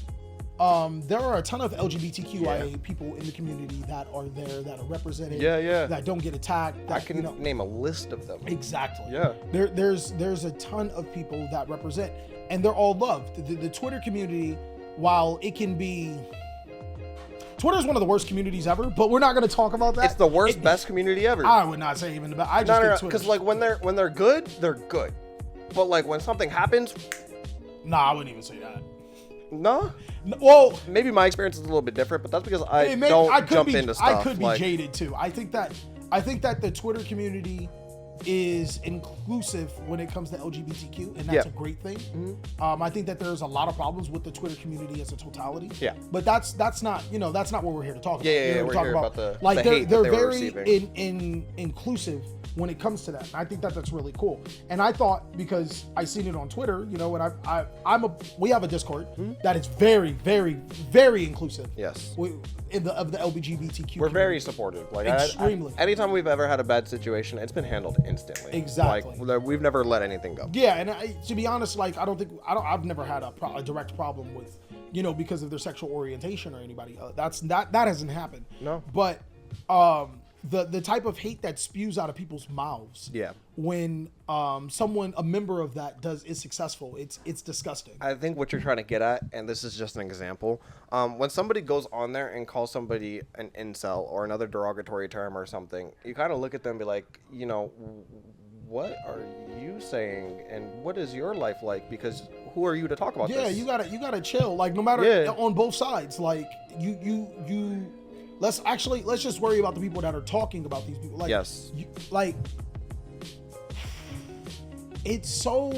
there are a ton of LGBTQIA people in the community that are there, that are represented, that don't get attacked. That, I can name a list of them. Exactly. Yeah. There's a ton of people that represent, and they're all loved. The Twitter community, while it can be, Twitter is one of the worst communities ever, but we're not going to talk about that. It's the worst, best community ever. I would not say even the best. I just think Twitter, because like when they're good, they're good, but like when something happens, I wouldn't even say that. No. Well, maybe my experience is a little bit different, but that's because I don't jump into stuff. I could be jaded too. I think that the Twitter community is inclusive when it comes to LGBTQ, and that's a great thing. I think that there's a lot of problems with the Twitter community as a totality. Yeah. But that's not that's not what we're here to talk about. We're here about the like hate they're that very inclusive when it comes to that. And I think that that's really cool. And I thought, because I seen it on Twitter, you know, and we have a Discord that is very, very, very inclusive. Yes. Of the LGBTQ. We're very supportive. Like extremely. Anytime we've ever had a bad situation, it's been handled instantly. Exactly. Like we've never let anything go. Yeah, and to be honest, like I've never had a direct problem with, you know, because of their sexual orientation or anybody. That hasn't happened. No. But the type of hate that spews out of people's mouths. Yeah. When a member of that is successful, it's disgusting. I think what you're trying to get at, and this is just an example, when somebody goes on there and calls somebody an incel or another derogatory term or something, you kind of look at them and be like, you know, what are you saying, and what is your life like? Because who are you to talk about this? Yeah, you gotta chill. Like, no matter on both sides, like you. Let's just worry about the people that are talking about these people. Like, yes. It's so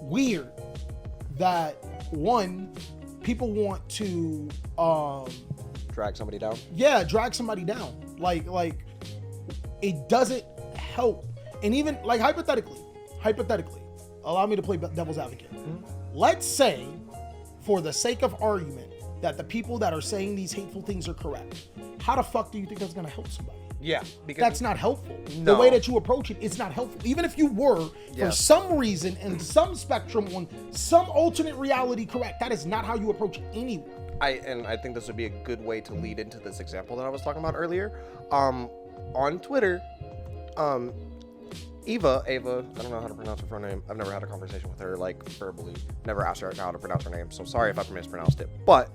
weird that people want to drag somebody down. Yeah, drag somebody down. Like it doesn't help. And even like hypothetically, allow me to play devil's advocate. Let's say, for the sake of argument, that the people that are saying these hateful things are correct. How the fuck do you think that's going to help somebody? Yeah, because that's not helpful. No. The way that you approach it's not helpful. Even if you were, for some reason, in some spectrum, on some alternate reality correct, that is not how you approach anyone. I think this would be a good way to lead into this example that I was talking about earlier. On Twitter, Ava, I don't know how to pronounce her full name. I've never had a conversation with her, like, verbally. Never asked her how to pronounce her name, so sorry if I mispronounced it. But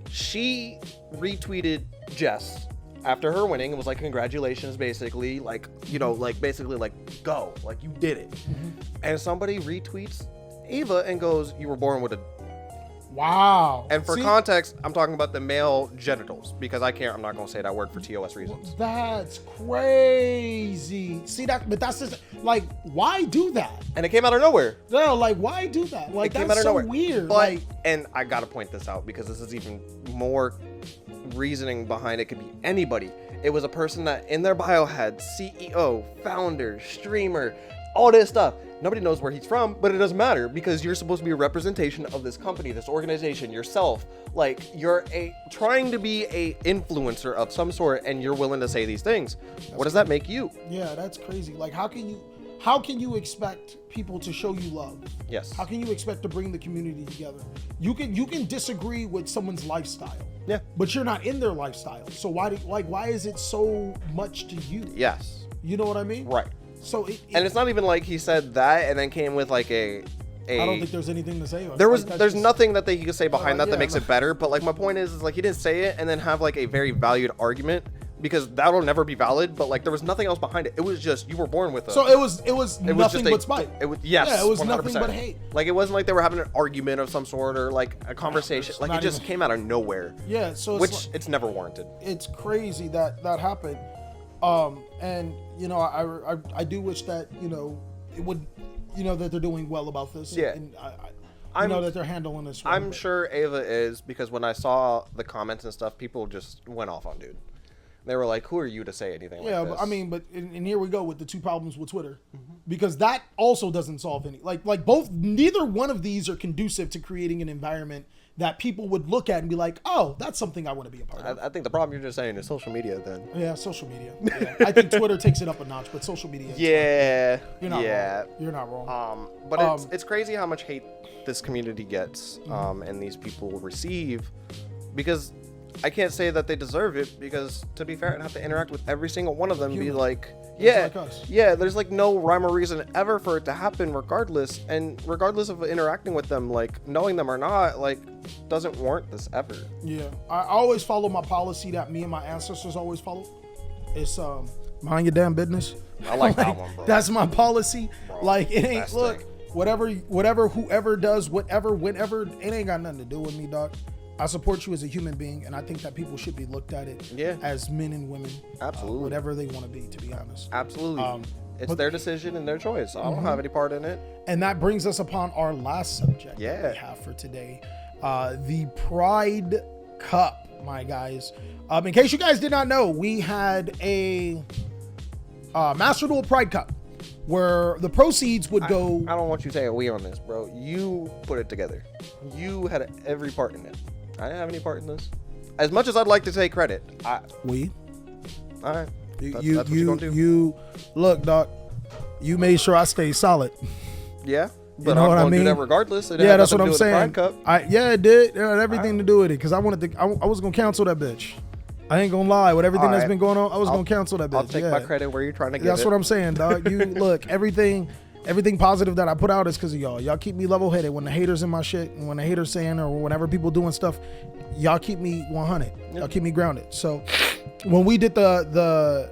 she retweeted Jess after her winning and was like, congratulations, basically. Like, you know, like, basically, like, go. Like, you did it. And somebody retweets Ava and goes, you were born with a... Wow. And for context, I'm talking about the male genitals, because I'm not going to say that word for TOS reasons. That's crazy. See that? But that's just, like, why do that? And it came out of nowhere. No, like, why do that? Like, that's so weird. But, like, and I got to point this out because this is even more reasoning behind it. Could be anybody. It was a person that in their bio had CEO, founder, streamer, all this stuff. Nobody knows where he's from, but it doesn't matter because you're supposed to be a representation of this company, this organization, yourself. Like, you're trying to be a influencer of some sort, and you're willing to say these things. What does that make you? Yeah, that's crazy. Like, how can you expect people to show you love? Yes. How can you expect to bring the community together? You can disagree with someone's lifestyle. Yeah. But you're not in their lifestyle. So why is it so much to you? Yes. You know what I mean? Right. So and it's not even like he said that and then came with like a I don't think there's anything to say. There's nothing that he could say behind that makes it better. But like my point is like he didn't say it and then have like a very valued argument, because that'll never be valid. But like there was nothing else behind it. It was just you were born with it. So it was nothing but spite. It was it was 100%. Nothing but hate. Like it wasn't like they were having an argument of some sort or like a conversation. Like it just came out of nowhere. Yeah. So it's never warranted. It's crazy that happened. And you know, I do wish that, you know, it would, you know, that they're doing well about this. Yeah. And I know that they're handling this well. I'm sure Ava is, because when I saw the comments and stuff, people just went off on dude. They were like, who are you to say anything like this? Yeah, but I mean, and here we go with the two problems with Twitter. Because that also doesn't solve any, like neither one of these are conducive to creating an environment that people would look at and be like, oh, that's something I want to be a part of. I think the problem you're just saying is social media then. Yeah, social media. Yeah. I think Twitter takes it up a notch, but social media. You're not wrong. You're not wrong. But it's crazy how much hate this community gets and these people receive, because I can't say that they deserve it, because to be fair, I'd have to interact with every single one of them and be like, there's like no rhyme or reason ever for it to happen regardless. And regardless of interacting with them, like knowing them or not, like doesn't warrant this ever. Yeah. I always follow my policy that me and my ancestors always followed. It's mind your damn business. I like that one, bro. That's my policy. Bro, like it ain't whatever whoever does whatever whenever, it ain't got nothing to do with me, dog. I support you as a human being, and I think that people should be looked at it as men and women. Absolutely. Whatever they want to be, to be honest. Absolutely. It's their decision and their choice. I don't have any part in it. And that brings us upon our last subject that we have for today. The Pride Cup, my guys. In case you guys did not know, we had a Master Duel Pride Cup, where the proceeds would go. I don't want you saying we on this, bro. You put it together. You had every part in it. I didn't have any part in this. As much as I'd like to take credit, we. All right. That's You what you're gonna do. you look, Doc. You made sure I stayed solid. Yeah. But You know I'm what I going to do mean? that regardless. It Yeah, had that's nothing what to I'm do with the saying. Pride Cup. Yeah, it did. It had everything to do with it because I wanted to. I was gonna cancel that bitch. I ain't gonna lie. With everything that's Alright. been going on, I was gonna cancel that bitch. I'll take my credit where you're trying to get That's it. what I'm saying, dog. You look, everything positive that I put out is because of y'all. Y'all keep me level headed when the haters in my shit, and when the haters saying or whenever people doing stuff, y'all keep me 100. Y'all keep me grounded. So when we did the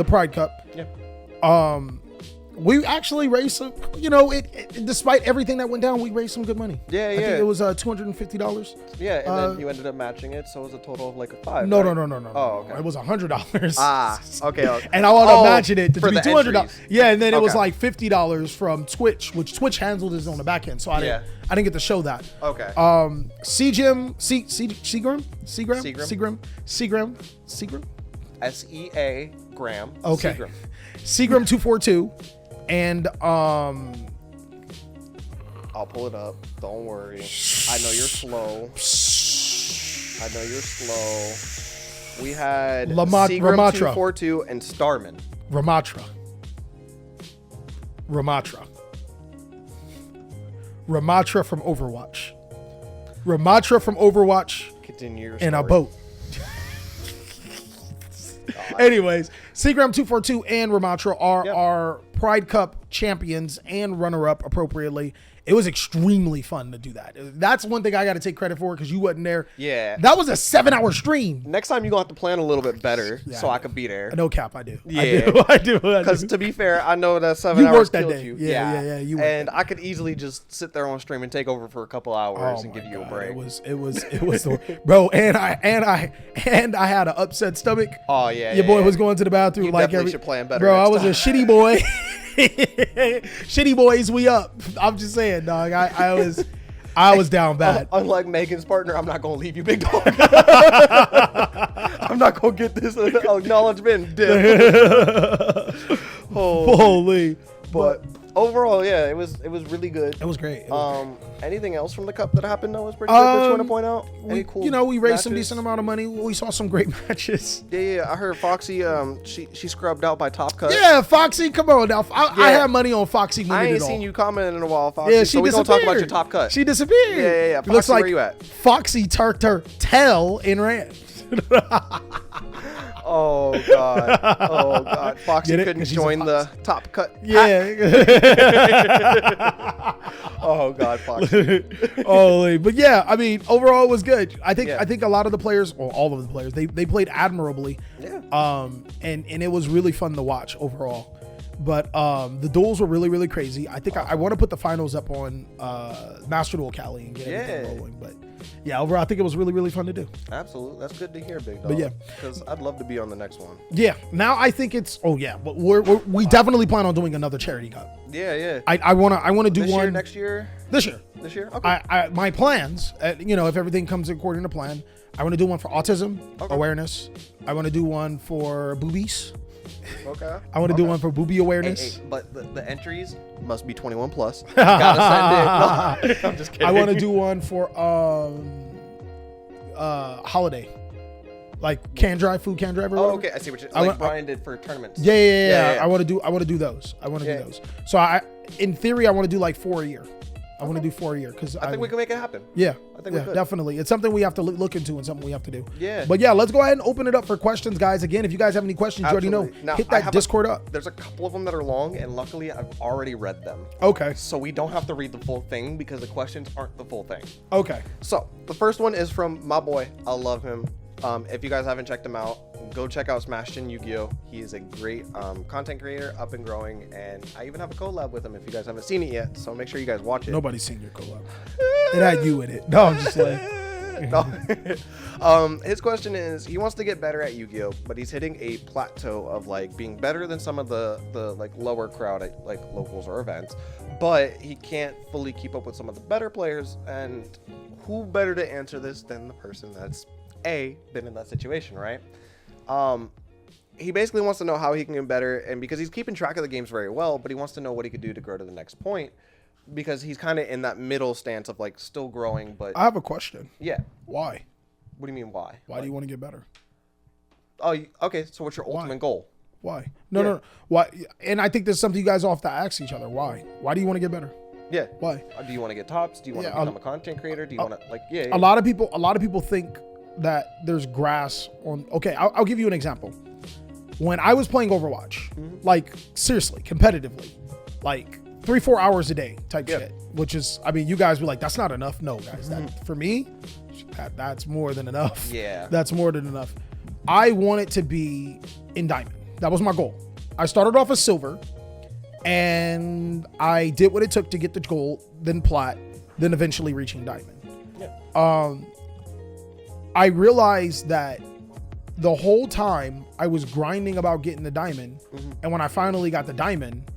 Pride Cup, we actually raised some. You know, it despite everything that went down, we raised some good money. Yeah, I think it was $250. Yeah, and then you ended up matching it, so it was a total of like a $5. No, right? no. Oh, okay. It was $100. Okay. And I wound up matching it to for be the $200. entries. Yeah, and then it was Okay. like $50 from Twitch, which Twitch handled this on the back end, so I didn't get to show that. Okay. Seagram. SEA Graham. Okay. Seagram. Seagram 242, and I'll pull it up. Don't worry. I know you're slow. We had Seagram Ramatra. 242 and Starman. Ramatra from Overwatch. Continue your In a story. boat. Anyways, Seagram 242 and Ramatra are our Pride Cup champions and runner-up appropriately. It was extremely fun to do that. That's one thing I got to take credit for because you wasn't there. Yeah. That was a 7-hour stream. Next time you're going to have to plan a little bit better so I could be there. No cap, I do. Yeah. I do. Because to be fair, I know that 7 You hours worked that killed day. you. Yeah, you worked and I could easily just sit there on stream and take over for a couple hours and give you a break. It was bro, and I had an upset stomach. Oh yeah. Your boy was going to the bathroom You like definitely should plan better Bro, I next was a shitty boy. Shitty boys, we up. I'm just saying, dog. I was down bad. Unlike Megan's partner, I'm not gonna leave you, big dog. I'm not gonna get this acknowledgement. Holy. But overall, yeah, it was really good. It was great. Anything else from the cup that happened that was pretty good that you want to point out? Any cool we raised some matches? decent amount of money. We saw some great matches. Yeah. I heard Foxy. She scrubbed out by Top Cut. Yeah, Foxy, come on now. I had money on Foxy. I ain't seen you commenting in a while, Foxy. Yeah, so we gonna talk about your Top Cut. She disappeared. Yeah. It looks Foxy, like where you at? Foxy Tell in ran. Oh God. Foxy Get it? couldn't 'Cause she's a join the Fox. Top Cut. Yeah. Oh God, Foxy. Holy, but yeah, I mean, overall it was good. I think Yeah. a lot of the players, or all of the players, they played admirably. Yeah. And it was really fun to watch overall. But the duels were really crazy. I think I want to put the finals up on Master Duel Cali and get everything rolling. But yeah, overall I think it was really fun to do. Absolutely, that's good to hear, big dog. But yeah. Because I'd love to be on the next one. Yeah, now I think it's but we definitely plan on doing another charity cup. Yeah. I want to do This one year, next year. this year. This year. Okay. My plans, if everything comes according to plan, I want to do one for autism awareness. I want to do one for boobies. Okay. I want to do one for boobie awareness. Hey, but the entries must be 21 plus. Gotta send it. No, I'm just kidding. I want to do one for holiday, like food can drive or whatever. Oh, okay. I see what you're Brian did for tournaments. Yeah. I want to do those. I want to do those. So in theory, I want to do like 4 a year. I want to do 4 a year because I think we can make it happen. Yeah, I think we could. Definitely. It's something we have to look into and something we have to do. Yeah. But yeah, let's go ahead and open it up for questions, guys. Again, if you guys have any questions, you already know. Now, hit that Discord up. There's a couple of them that are long, and luckily I've already read them. Okay. So we don't have to read the full thing because the questions aren't the full thing. Okay. So the first one is from my boy. I love him. If you guys haven't checked him out, go check out Smashton Yu-Gi-Oh! He is a great content creator, up and growing, and I even have a collab with him if you guys haven't seen it yet. So make sure you guys watch it. Nobody's seen your collab. It had you in it. No, I'm just like. No. His question is, he wants to get better at Yu-Gi-Oh, but he's hitting a plateau of like being better than some of the like lower crowd at like locals or events, but he can't fully keep up with some of the better players. And who better to answer this than the person that's been in that situation, right? he basically wants to know how he can get better, and because he's keeping track of the games very well, but he wants to know what he could do to grow to the next point, because he's kind of in that middle stance of like still growing, but I have a question. Yeah. Why? What do you mean why? Why do you want to get better? Oh, okay. So what's your ultimate goal? Why? No. Why? And I think there's something you guys all have to ask each other. Why? Why do you want to get better? Yeah. Why? Do you want to get tops? Do you want to become a content creator? Do you want to A lot of people think that there's grass on. Okay, I'll give you an example. When I was playing Overwatch, like seriously, competitively, like 3-4 hours a day type shit, which is, I mean, you guys were like, that's not enough. No, guys, that for me, that's more than enough. Yeah. That's more than enough. I wanted to be in Diamond. That was my goal. I started off as silver, and I did what it took to get the gold, then plat, then eventually reaching Diamond. Yeah. I realized that the whole time I was grinding about getting the Diamond, and when I finally got the Diamond,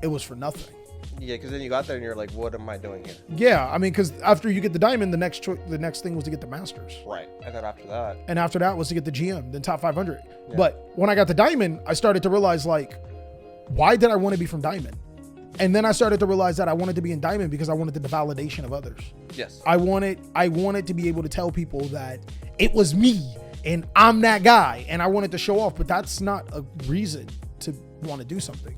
it was for nothing. Yeah, because then you got there and you're like, what am I doing here? Yeah, I mean, because after you get the Diamond, the next thing was to get the Masters. Right, and then after that. And after that was to get the GM, then top 500. Yeah. But when I got the Diamond, I started to realize, like, why did I want to be from Diamond? And then I started to realize that I wanted to be in Diamond because I wanted the validation of others. Yes. I wanted to be able to tell people that it was me and I'm that guy, and I wanted to show off, but that's not a reason to want to do something.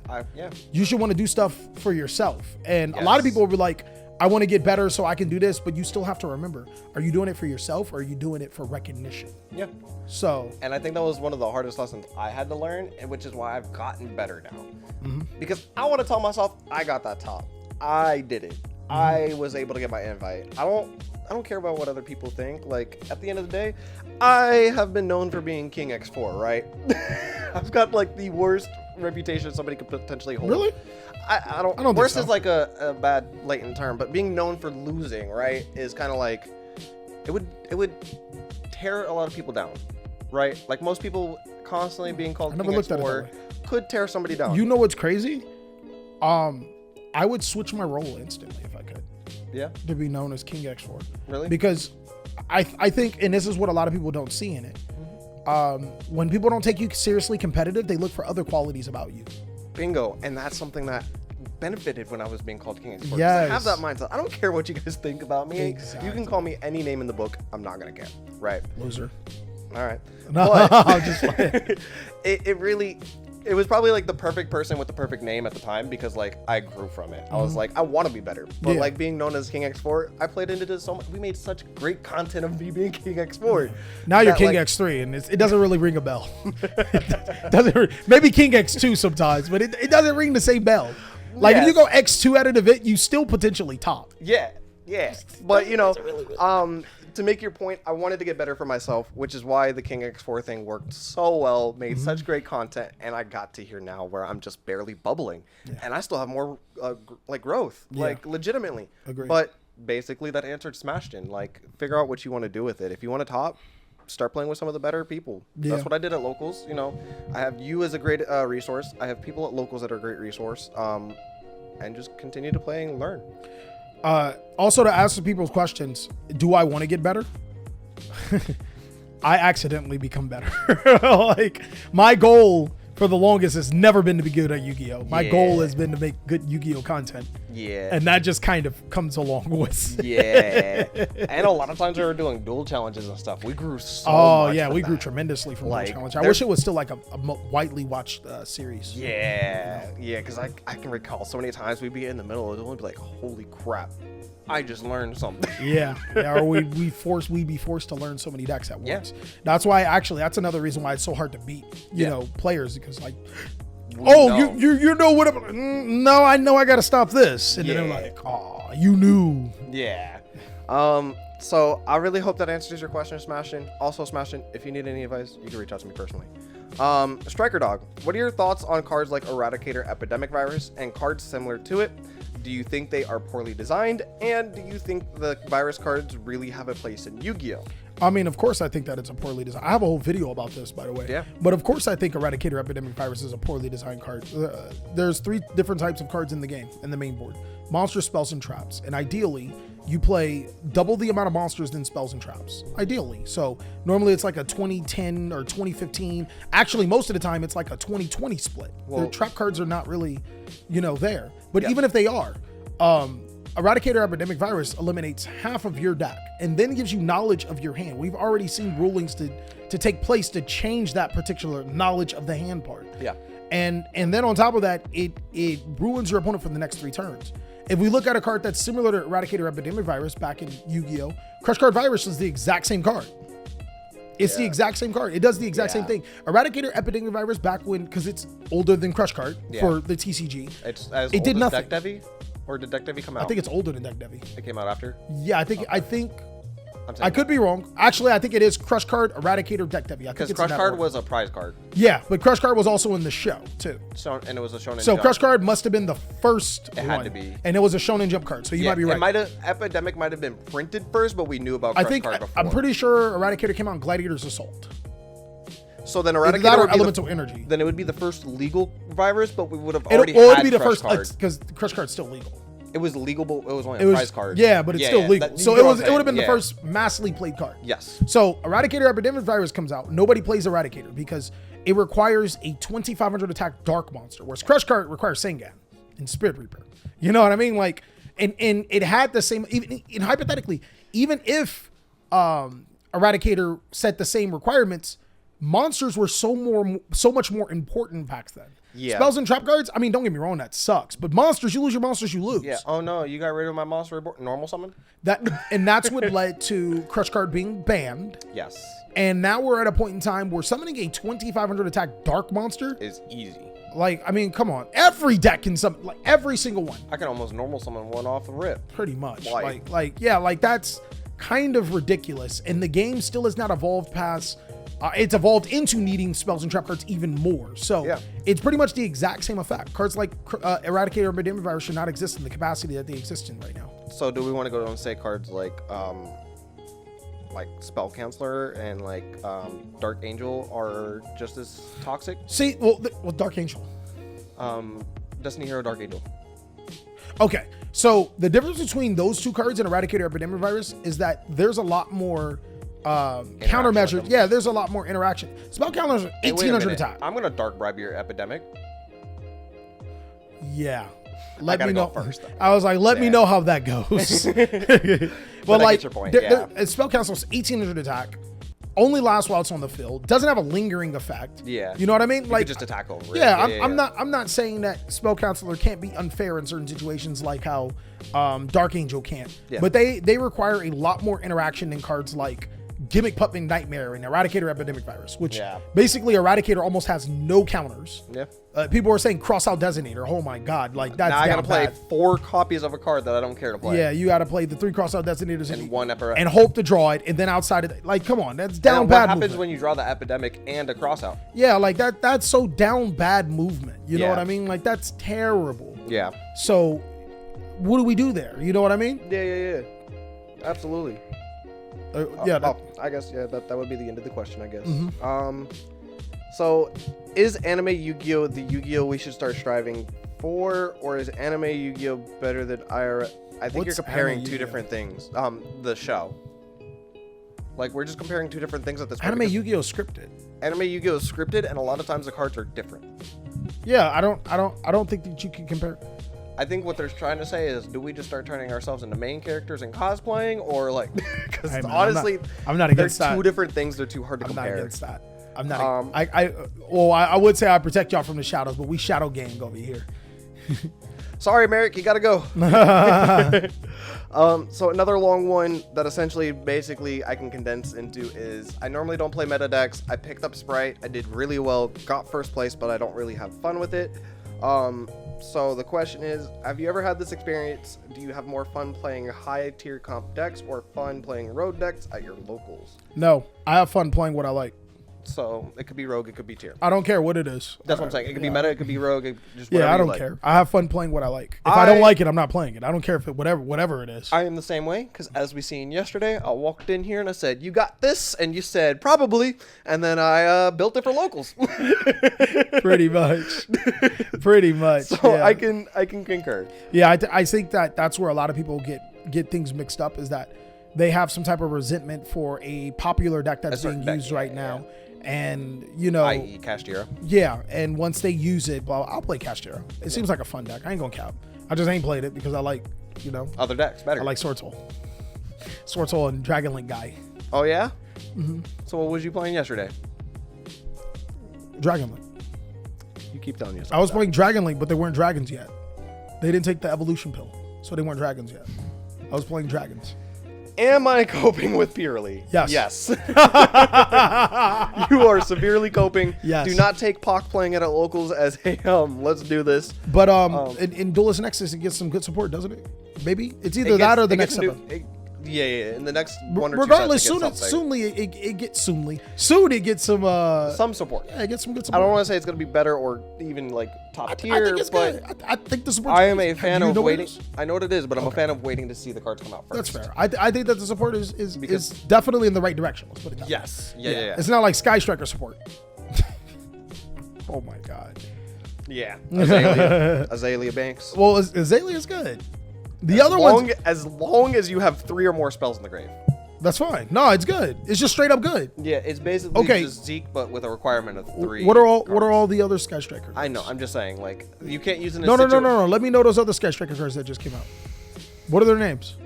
You should want to do stuff for yourself. And a lot of people will be like, I want to get better so I can do this, but you still have to remember, are you doing it for yourself or are you doing it for recognition? Yeah. So, and I think that was one of the hardest lessons I had to learn, and which is why I've gotten better now. Because I want to tell myself I got that top. I did it. I was able to get my invite. I don't care about what other people think. Like, at the end of the day, I have been known for being King X4, right? I've got like the worst reputation somebody could potentially hold. Really? I don't worst is like a bad latent term, but being known for losing, right, is kind of like it would tear a lot of people down, right? Like most people constantly being called King X4 could tear somebody down. You know what's crazy? I would switch my role instantly if I could. Yeah. To be known as King X4. Really? Because I think, and this is what a lot of people don't see in it. When people don't take you seriously competitive, they look for other qualities about you. Bingo. And that's something that benefited when I was being called King X4. Yes. I have that mindset. I don't care what you guys think about me. Exactly. You can call me any name in the book. I'm not going to care. Right. Loser. All right. No, but I'm just playing. It was probably like the perfect person with the perfect name at the time, because like I grew from it. I was like, I want to be better. But like being known as King X4, I played into this so much. We made such great content of me being King X4. Now you're King X3, and it doesn't really ring a bell. Maybe King X2 sometimes, but it doesn't ring the same bell. Like if you go X2 at an event, you still potentially top. Yeah. But you know, to make your point, I wanted to get better for myself, which is why the King X4 thing worked so well, made such great content, and I got to here now where I'm just barely bubbling, and I still have more like growth, like legitimately. Agreed. But basically, that answered Smashed In. Like, figure out what you want to do with it. If you want to top, start playing with some of the better people. That's what I did at locals. You know, I have you as a great resource. I have people at locals that are a great resource. And just continue to play and learn. Also, to answer people's questions, do I want to get better? I accidentally become better. Like, my goal for the longest has never been to be good at Yu-Gi-Oh! My goal has been to make good Yu-Gi-Oh! Content. Yeah. And that just kind of comes along with. Yeah. And a lot of times we were doing duel challenges and stuff. We grew so much. Oh, yeah. We grew tremendously from like, duel challenge. I wish it was still like a widely watched series. Yeah. Yeah, because I can recall so many times we'd be in the middle of it and be like, holy crap. I just learned something. Yeah. Or we'd be forced to learn so many decks at once. That's why that's another reason why it's so hard to beat, you know, players, because like, you know what no, I know I gotta stop this. And then they're like, oh, you knew. Yeah. So I really hope that answers your question, Smashin'. Also, Smashin', if you need any advice, you can reach out to me personally. Striker Dog, what are your thoughts on cards like Eradicator Epidemic Virus and cards similar to it? Do you think they are poorly designed? And do you think the virus cards really have a place in Yu-Gi-Oh? I mean, of course I think that it's a poorly designed. I have a whole video about this, by the way. Yeah. But of course I think Eradicator Epidemic Virus is a poorly designed card. There's 3 different types of cards in the game, in the main board. Monster, spells, and traps. And ideally, you play double the amount of monsters than spells and traps, ideally. So normally it's like a 2010 or 2015. Actually, most of the time it's like a 2020 split. The trap cards are not really, there. But even if they are, Eradicator Epidemic Virus eliminates half of your deck and then gives you knowledge of your hand. We've already seen rulings to take place to change that particular knowledge of the hand part. Yeah. And then on top of that, it ruins your opponent for the next 3 turns. If we look at a card that's similar to Eradicator Epidemic Virus back in Yu-Gi-Oh!, Crush Card Virus is the exact same card. It's the exact same card. It does the exact same thing. Eradicator Epidemic Virus back when, because it's older than Crush Card for the TCG. It did nothing. Deck Devi? Or did Deck Devi come out? I think it's older than Deck Devi. It came out after? Yeah, I think I could be wrong. Actually, I think it is Crush Card, Eradicator, Deck Devi. Because Crush Card was a prize card. Yeah, but Crush Card was also in the show, too. And it was a Shonen Jump. So Crush Card must have been the first one. It had to be. And it was a Shonen Jump card, so you might be right. Epidemic might have been printed first, but we knew about Crush Card before. I'm pretty sure Eradicator came out in Gladiator's Assault. So then Eradicator would be Elemental Energy. Then it would be the first legal virus, but we would have already had Crush Card. Because Crush Card's still legal. It was legal, but it was only a prize card. Yeah, but it's still legal. So it would have been the first massively played card. Yes. So Eradicator Epidemic Virus comes out. Nobody plays Eradicator because it requires a 2500 attack dark monster, whereas Crush Card requires Sengan and Spirit Reaper. You know what I mean? Like, and it had the same. Even hypothetically, even if Eradicator set the same requirements, monsters were so much more important back then. Yeah. Spells and trap cards, I mean, don't get me wrong, that sucks. But monsters, you lose your monsters, you lose. Yeah. Oh no, you got rid of my monster normal summon? That's what led to Crush Card being banned. Yes. And now we're at a point in time where summoning a 2500 attack dark monster is easy. Like, I mean, come on. Every deck can summon, like every single one. I can almost normal summon one off the rip. Pretty much. Like that's kind of ridiculous. And the game still has not evolved past it's evolved into needing spells and trap cards even more. So it's pretty much the exact same effect. Cards like Eradicator and Epidemic Virus should not exist in the capacity that they exist in right now. So do we want to go and say cards like Spell Canceller and Dark Angel are just as toxic? See, well, Dark Angel. Destiny Hero Dark Angel. Okay, so the difference between those 2 cards and Eradicator Epidemic Virus is that there's a lot more countermeasures. Yeah, there's a lot more interaction. Spell counters are 1800 attack. I'm gonna Dark Bribe your Epidemic. Yeah. Let me know first. I was like, let me know how that goes. Well, I get your point. Spell Council's 1800 attack. Only lasts while it's on the field. Doesn't have a lingering effect. Yeah. You know what I mean? You could just attack over it. Yeah, I'm not saying that Spell Counselor can't be unfair in certain situations like how Dark Angel can't. Yeah. But they require a lot more interaction than cards like Gimmick Puppet Nightmare and Eradicator Epidemic Virus, which basically Eradicator almost has no counters. Yeah. People are saying cross out Designator. Oh my God. Like that's now I gotta play 4 copies of a card that I don't care to play. Yeah, you gotta play the 3 cross out Designators and 1 and hope to draw it, and then outside of it, like, come on, that's down bad. What happens when you draw the Epidemic and a cross out? Yeah, like that's so down bad movement. You know what I mean? Like that's terrible. Yeah. So what do we do there? You know what I mean? Yeah. Absolutely. I guess that would be the end of the question, I guess. Mm-hmm. So is anime Yu-Gi-Oh the Yu-Gi-Oh we should start striving for, or is anime Yu-Gi-Oh better than IRL? I think you're comparing 2 different things. The show. Like, we're just comparing 2 different things at this point. Anime Yu-Gi-Oh is scripted. Anime Yu-Gi-Oh is scripted, and a lot of times the cards are different. Yeah, I don't think that you can compare. I think what they're trying to say is, do we just start turning ourselves into main characters and cosplaying, or like? Because honestly, I'm not against that. They're 2 different things. They're too hard to compare. I'm not against that. I'm not. I would say I protect y'all from the shadows, but we shadow gang over here. Sorry, Merrick, you gotta go. So another long one that essentially, basically, I can condense into is, I normally don't play meta decks. I picked up Sprite. I did really well, got first place, but I don't really have fun with it. So the question is, have you ever had this experience? Do you have more fun playing high tier comp decks or fun playing road decks at your locals? No, I have fun playing what I like. So it could be rogue, it could be tier. I don't care what it is. That's what I'm saying. It could be meta, it could be rogue. I don't care. I have fun playing what I like. If I don't like it, I'm not playing it. I don't care if it whatever it is. I am the same way, because as we seen yesterday, I walked in here and I said, "You got this," and you said, "Probably," and then I built it for locals. Pretty much. So yeah. I can concur. Yeah, I think that's where a lot of people get get things mixed up is that they have some type of resentment for a popular deck that's being used right now. And, you know, i.e. Kashtira. Yeah, and once they use it, well, I'll play Kashtira. It seems like a fun deck. I ain't gonna cap. I just ain't played it because I like, you know, Other decks, better. I like Sword Soul and Dragon Link guy. Oh, yeah? So what was you playing yesterday? Dragon Link. You keep telling yourself I was that. playing Dragon Link, but they weren't dragons yet. They didn't take the evolution pill, so they weren't dragons yet. I was playing dragons. Am I coping with purely? Yes. Yes. You are severely coping. Yes. Do not take Poc playing it at locals as a let's do this. But in Duelist Nexus, it gets some good support, doesn't it? Maybe it's either It that gets- or the it next gets step. new- Yeah. In the next one or Regardless, two sets, soon it gets some some support. yeah, it gets some good I support. don't want to say it's going to be better or even like top tier, I think it's but good. I think the support. I am a fan Do you of know what it waiting. is? I know what it is, but I'm a fan of waiting to see the cards come out first. That's fair. I think that the support is Because- definitely in the right direction. Let's put it that way. Yes. Yeah. It's not like Sky Striker support. Oh my god. Yeah. Azalea Banks. Well, Azalea's good. The other ones, As long as you have 3 or more spells in the grave. that's fine. No, it's good. It's just straight up good. Yeah, it's basically Okay. just Zeke, but with a requirement of 3. What are all cards. the other Sky Striker cards? I know. I'm just saying, like, you can't use it in a No. situa- Let me know those other Sky Striker cards that just came out. What are their names?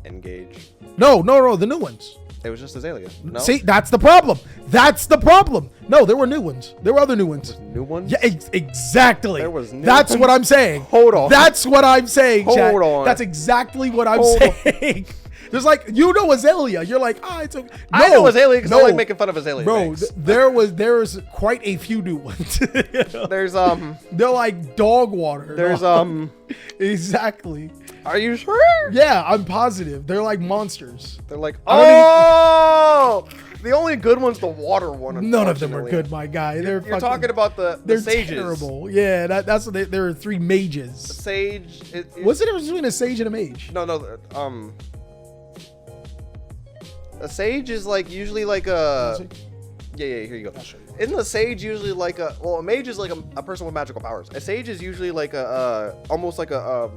Engage. No, the new ones. It was just Azalea. No? See, that's the problem. That's the problem. No, there were new ones. There were other new ones. New ones? Yeah, exactly. There was new That's ones? what I'm saying. Hold on. That's what I'm saying, Hold chat. on. That's exactly what I'm Hold on. saying. There's like, you know Azalea. You're like, it's okay. No, I know Azalea because I like making fun of Azalea Bro, Banks. there was quite a few new ones. There's, They're like dog water. there's, dog. Exactly. are you sure? Yeah, I'm positive. They're like monsters. They're like, I don't oh! The only good one's the water one. None of them are unfortunately. good, my guy. They're You're fucking, talking about the they're sages. terrible. Yeah, that's what there are 3 mages. Sage. What's the difference between a sage and a mage? No. A sage is like usually like a. Yeah. Here you go. I'll show you. Isn't a sage usually like a? Well, a mage is like a person with magical powers. A sage is usually like a almost like a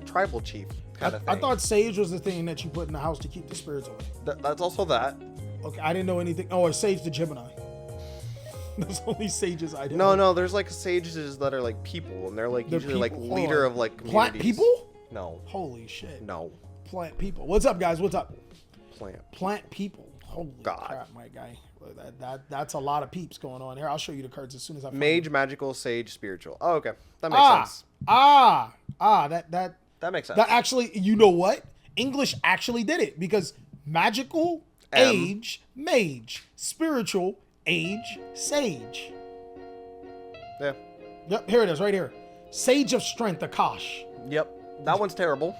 tribal chief kind of thing. I thought sage was the thing that you put in the house to keep the spirits away. That's also that. Okay, I didn't know anything. Oh, a sage the Gemini. Those only sages I didn't. No. There's like sages that are like people, and they're like They're usually like people? Hold leader on. of like Plant communities. people? No. Holy shit. No. Plant people. What's up, guys? What's up? Plant. Plant people. Holy God. crap, my guy. That's a lot of peeps going on here. I'll show you the cards as soon as I find Mage, them. magical, sage, spiritual. Oh, okay. That makes sense. That That makes sense. That actually, you know what? English actually did it because magical, age, mage, spiritual, age, sage. Yeah. Yep, here it is, right here. Sage of Strength, Akash. Yep. That one's terrible.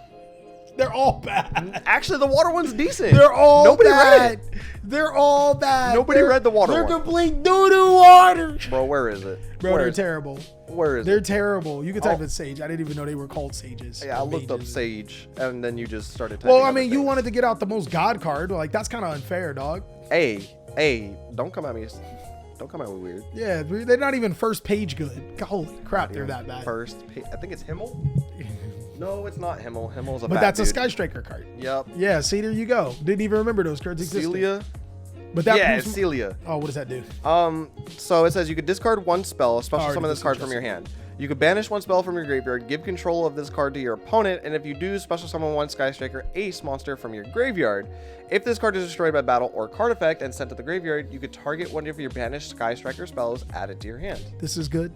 They're all bad. Actually, the water one's decent. They're all Nobody bad. read it. They're all bad. Nobody They're- read the water They're one. complete doo-doo water. Bro, where is it? Bro, Where they're is- terrible. Where is They're it? terrible. You can type Oh. in sage. I didn't even know they were called sages. Yeah, I or looked up mages. sage, and then you just started typing Well, I other mean, you things. wanted to get out the most god card. Like, that's kind of unfair, dog. Hey, don't come at me. Don't come at me weird. Yeah, they're not even first page good. Holy crap, they're that bad. I think it's Himmel. No, it's not Himmel. Himmel's a But bad that's a dude. Sky Striker card. Yep. Yeah, see, there you go. Didn't even remember those cards existed. Celia. But that Yeah, proves- it's Celia. Oh, what does that do? So it says you could discard one spell, a special Already summon this card from your hand. You could banish one spell from your graveyard, give control of this card to your opponent, and if you do, special summon one Sky Striker Ace monster from your graveyard. If this card is destroyed by battle or card effect and sent to the graveyard, you could target one of your banished Sky Striker spells added to your hand. This is good.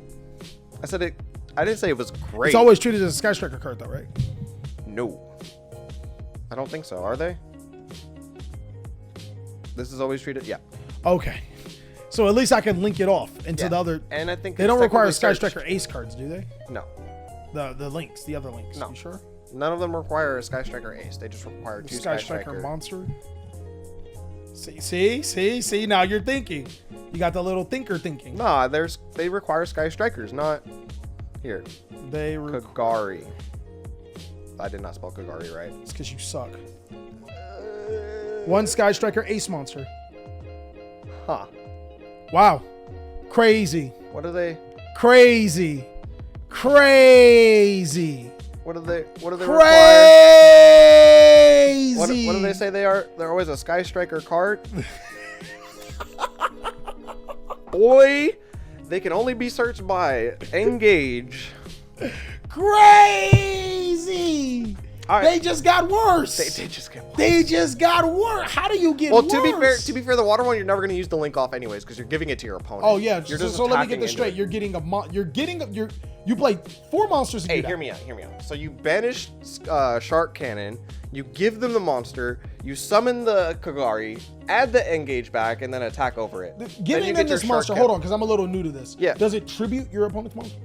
I said it. I didn't say it was great. It's always treated as a Sky Striker card, though, right? No. I don't think so. Are they? This is always treated. Yeah. Okay. So at least I can link it off into Yeah. the other. And I think They it's don't require technically Sky searched. Striker Ace cards, do they? No. The links, the other links. No. You sure? None of them require a Sky Striker Ace. They just require The two Sky Striker monster. See. Now you're thinking. You got the little thinker thinking. Nah, they require Sky Strikers, not here. They were. Kagari. I did not spell Kagari right. It's because you suck. One Sky Striker Ace monster. Huh. Wow. Crazy. What are they? Crazy. What do they require? Crazy. What do they say they are? They're always a Sky Striker card. Boy, they can only be searched by Engage. Crazy. All right. They just got worse. They just get worse. They just got worse. How do you get worse? Well, to be fair, the water one you're never going to use the link off anyways because you're giving it to your opponent. Oh yeah. You're So let me get this straight. You're getting you play 4 monsters. To Hey, do hear me out. So you banish Shark Cannon. You give them the monster. You summon the Kagari. Add the Engage back, and then attack over it. Giving them this monster. Hold on, because I'm a little new to this. Yeah. Does it tribute your opponent's monster?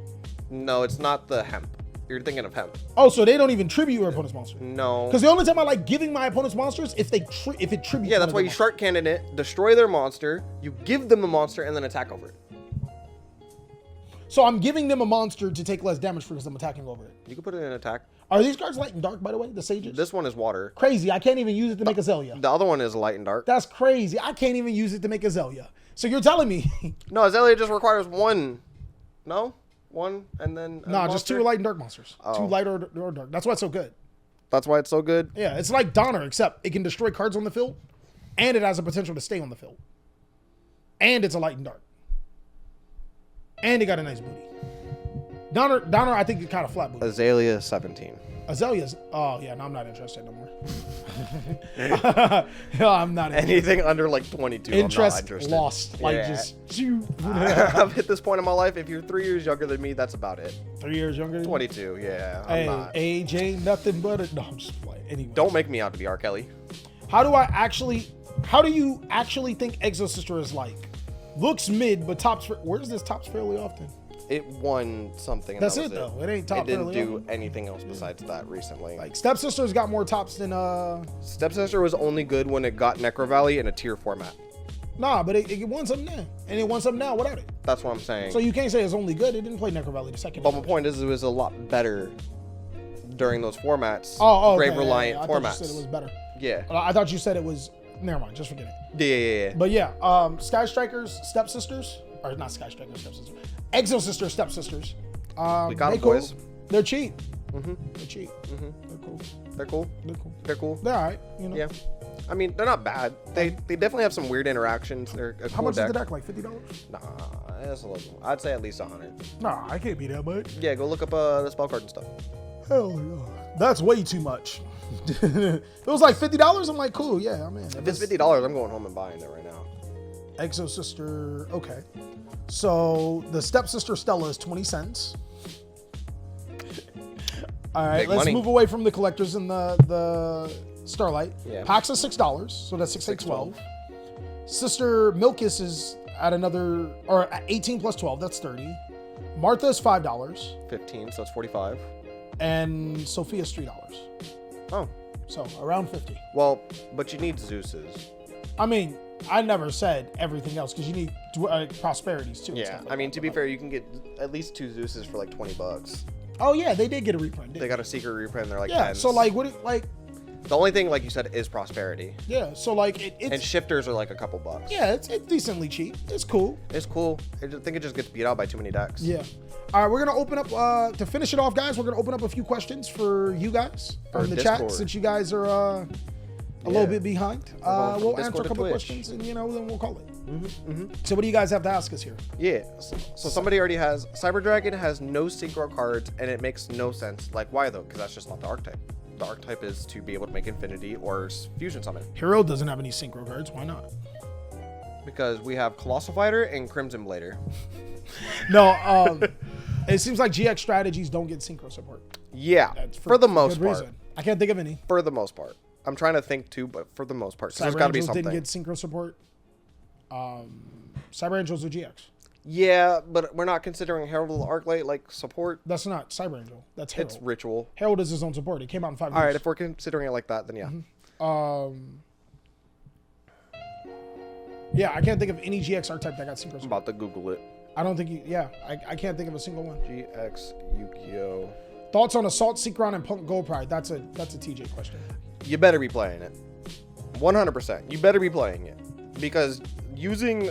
No, it's not the hemp. You're thinking of hemp. Oh, so they don't even tribute your opponent's monster? No. Because the only time I like giving my opponent's monsters if it tributes. Yeah, that's why you Shark Cannon it, destroy their monster. You give them the monster, and then attack over it. So I'm giving them a monster to take less damage because I'm attacking over it. You can put it in attack. Are these cards light and dark, by the way? The Sages? This one is water. Crazy. I can't even use it to make Azalea. The other one is light and dark. That's crazy. I can't even use it to make Azalea. So you're telling me... No, Azalea just requires one. No? One, and then... No, just 2 light and dark monsters. Oh. 2 light or dark. That's why it's so good. That's why it's so good? Yeah, it's like Donner, except it can destroy cards on the field, and it has a potential to stay on the field. And it's a light and dark. And it got a nice booty. Donner, I think, it's kind of flat booty. Azalea 17. Azalea's... Oh, yeah, no, I'm not interested no more. No, I'm not interested. Anything under like 22, Interest I'm not interested. lost. Like, Yeah. just... I've hit this point in my life. If you're 3 years younger than me, that's about it. 3 years younger than you? 22, yeah. Hey, I'm not. age ain't nothing but a... No, I'm just playing. Anyway. Don't make me out to be R. Kelly. How do you actually think Exo Sister is like? Looks mid, but tops... Where's this tops fairly often? It won something. And That's that it, was though. It ain't top It didn't fairly do often. anything else besides that recently. Like, Stepsister's got more tops than... Stepsister was only good when it got Necro Valley in a tier format. Nah, but it won something now. And it won something now without it. That's what I'm saying. So you can't say it's only good. It didn't play Necro Valley the second But my time. point is, it was a lot better during those formats. Oh, okay, Grave Reliant I formats. thought you said it was better. Yeah. I thought you said it was... Never mind, just forget it. Yeah. But yeah, Sky Strikers, Stepsisters, or not Sky Strikers, Stepsisters, Exo Sisters, Stepsisters. We got they them, cool. boys. They're cheap. Mm-hmm. They're cheap. Mm-hmm. They're cool. They're cool. They're cool. They're cool. They're all right. You know. Yeah. I mean, they're not bad. They definitely have some weird interactions. They're a cool How much deck. is the deck? Like $50? Nah, that's a little. I'd say at least 100. Nah, I can't be that much. Yeah, go look up the spell card and stuff. Hell no. That's way too much. If it was like $50, I'm like, cool. Yeah, I'm in. If it's $50, I'm going home and buying it right now. Exo Sister. Okay. So the Stepsister Stella is 20 cents. All right, Big let's money. move away from the collectors and the Starlight. Yeah. Packs is $6, so that's 6, 12. Sister Milkus is at another, or at 18 plus 12, that's 30. Martha is $5. 15, so it's 45. And Sophia's $3. Oh, So around 50. well, but you need Zeus's. I mean, I never said everything else because you need prosperities too. and Yeah, stuff like I mean, that. to be fair, you can get at least 2 Zeus's for like $20. Oh yeah, they did get a reprint. They got a secret reprint. They're like yeah. 10s. So like, what? Like, the only thing, like you said, is prosperity. yeah. So like, And it's shifters are like a couple bucks. yeah, it's decently cheap. It's cool. It's cool. I just think it just gets beat out by too many decks. Yeah. All right, we're gonna open up to finish it off, guys. We're gonna open up a few questions for you guys For in the Discord. chat since you guys are a little bit behind. From We'll Discord answer a to couple Twitch. questions and then we'll call it. Mm-hmm. So what do you guys have to ask us here? Yeah. So somebody already has Cyber Dragon has no synchro cards and it makes no sense. Like why though? Because that's just not the archetype. The archetype is to be able to make Infinity or Fusion Summon. Hero doesn't have any synchro cards. Why not? Because we have Colossal Fighter and Crimson Blader. No. It seems like GX strategies don't get synchro support. Yeah. That's For the most good part. reason. I can't think of any. For the most part. I'm trying to think too, but for the most part. 'cause there's Cyber got to be Angels something. didn't get synchro support. Cyber Angels are GX. Yeah, but we're not considering Herald of the Arclight like support. That's not Cyber Angel. That's Herald. It's ritual. Herald is his own support. It came out in 5 years. All right, if we're considering it like that, then yeah. Yeah, I can't think of any GX archetype that got synchro I'm support. about to Google it. I don't think you. Yeah, I can't think of a single one. GX Yu-Gi-Oh. Thoughts on Assault, Seekron, and Punk Gold Pride? That's a TJ question. You better be playing it. 100%. You better be playing it. Because using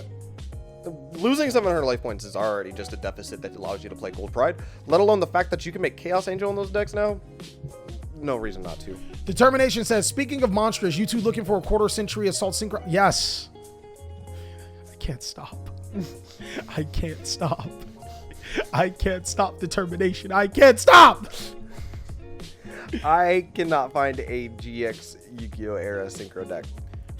losing 700 life points is already just a deficit that allows you to play Gold Pride, let alone the fact that you can make Chaos Angel in those decks now. No reason not to. Determination says, speaking of monsters, you two looking for a quarter century assault synchro? Yes. I can't stop. I can't stop. I can't stop. Determination. I can't stop. I cannot find a GX Yu-Gi-Oh era synchro deck.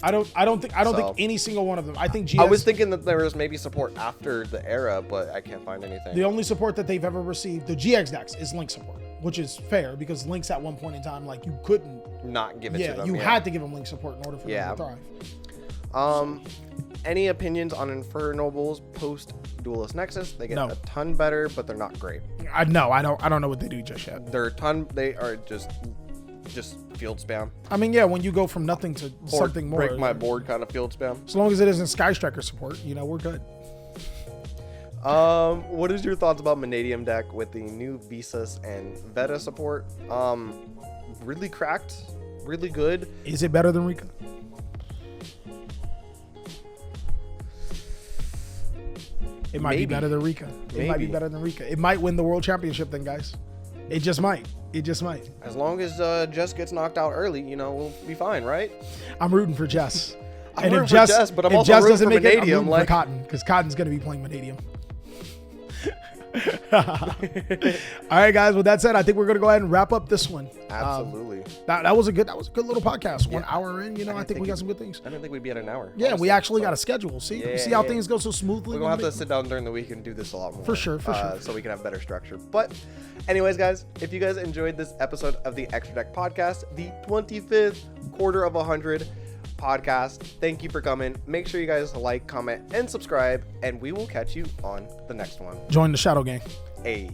I don't think any single one of them. I think GX, I was thinking that there was maybe support after the era, but I can't find anything. the only support that they've ever received, the GX decks, is Link support, which is fair because Link's at one point in time, like, you couldn't. Not give it to them. You had to give them Link support in order for them to thrive. Any opinions on Infernobles post Duelist Nexus? They get No. a ton better, but they're not great. I don't know what they do just yet. They are just field spam. I mean, yeah, when you go from nothing to Or something more, break my board kind of field spam. as long as it isn't Sky Striker support, we're good. What is your thoughts about Manadium deck with the new Visas and Veta support? Really cracked, really good. Is it better than Rika? It might be better than Rika. It might be better than Rika. It might win the world championship then, guys. It just might. It just might. As long as Jess gets knocked out early, we'll be fine, right? I'm rooting for Jess. I'm rooting for Jess, but I'm also rooting for I'm Manadium, rooting for Cotton, because Cotton's going to be playing Manadium. All right, guys. With that said, I think we're going to go ahead and wrap up this one. Absolutely. That was a good little podcast. 1 hour in, I think we got some good things. I didn't think we'd be at an hour. Yeah, honestly, we actually got a schedule. See how things go so smoothly. We're gonna have to sit down during the week and do this a lot more. For sure. So we can have better structure. But anyways, guys, if you guys enjoyed this episode of the Extra Deck Podcast, the 25th quarter of 100 podcast, thank you for coming. Make sure you guys like, comment, and subscribe, and we will catch you on the next one. Join the Shadow Gang. Hey.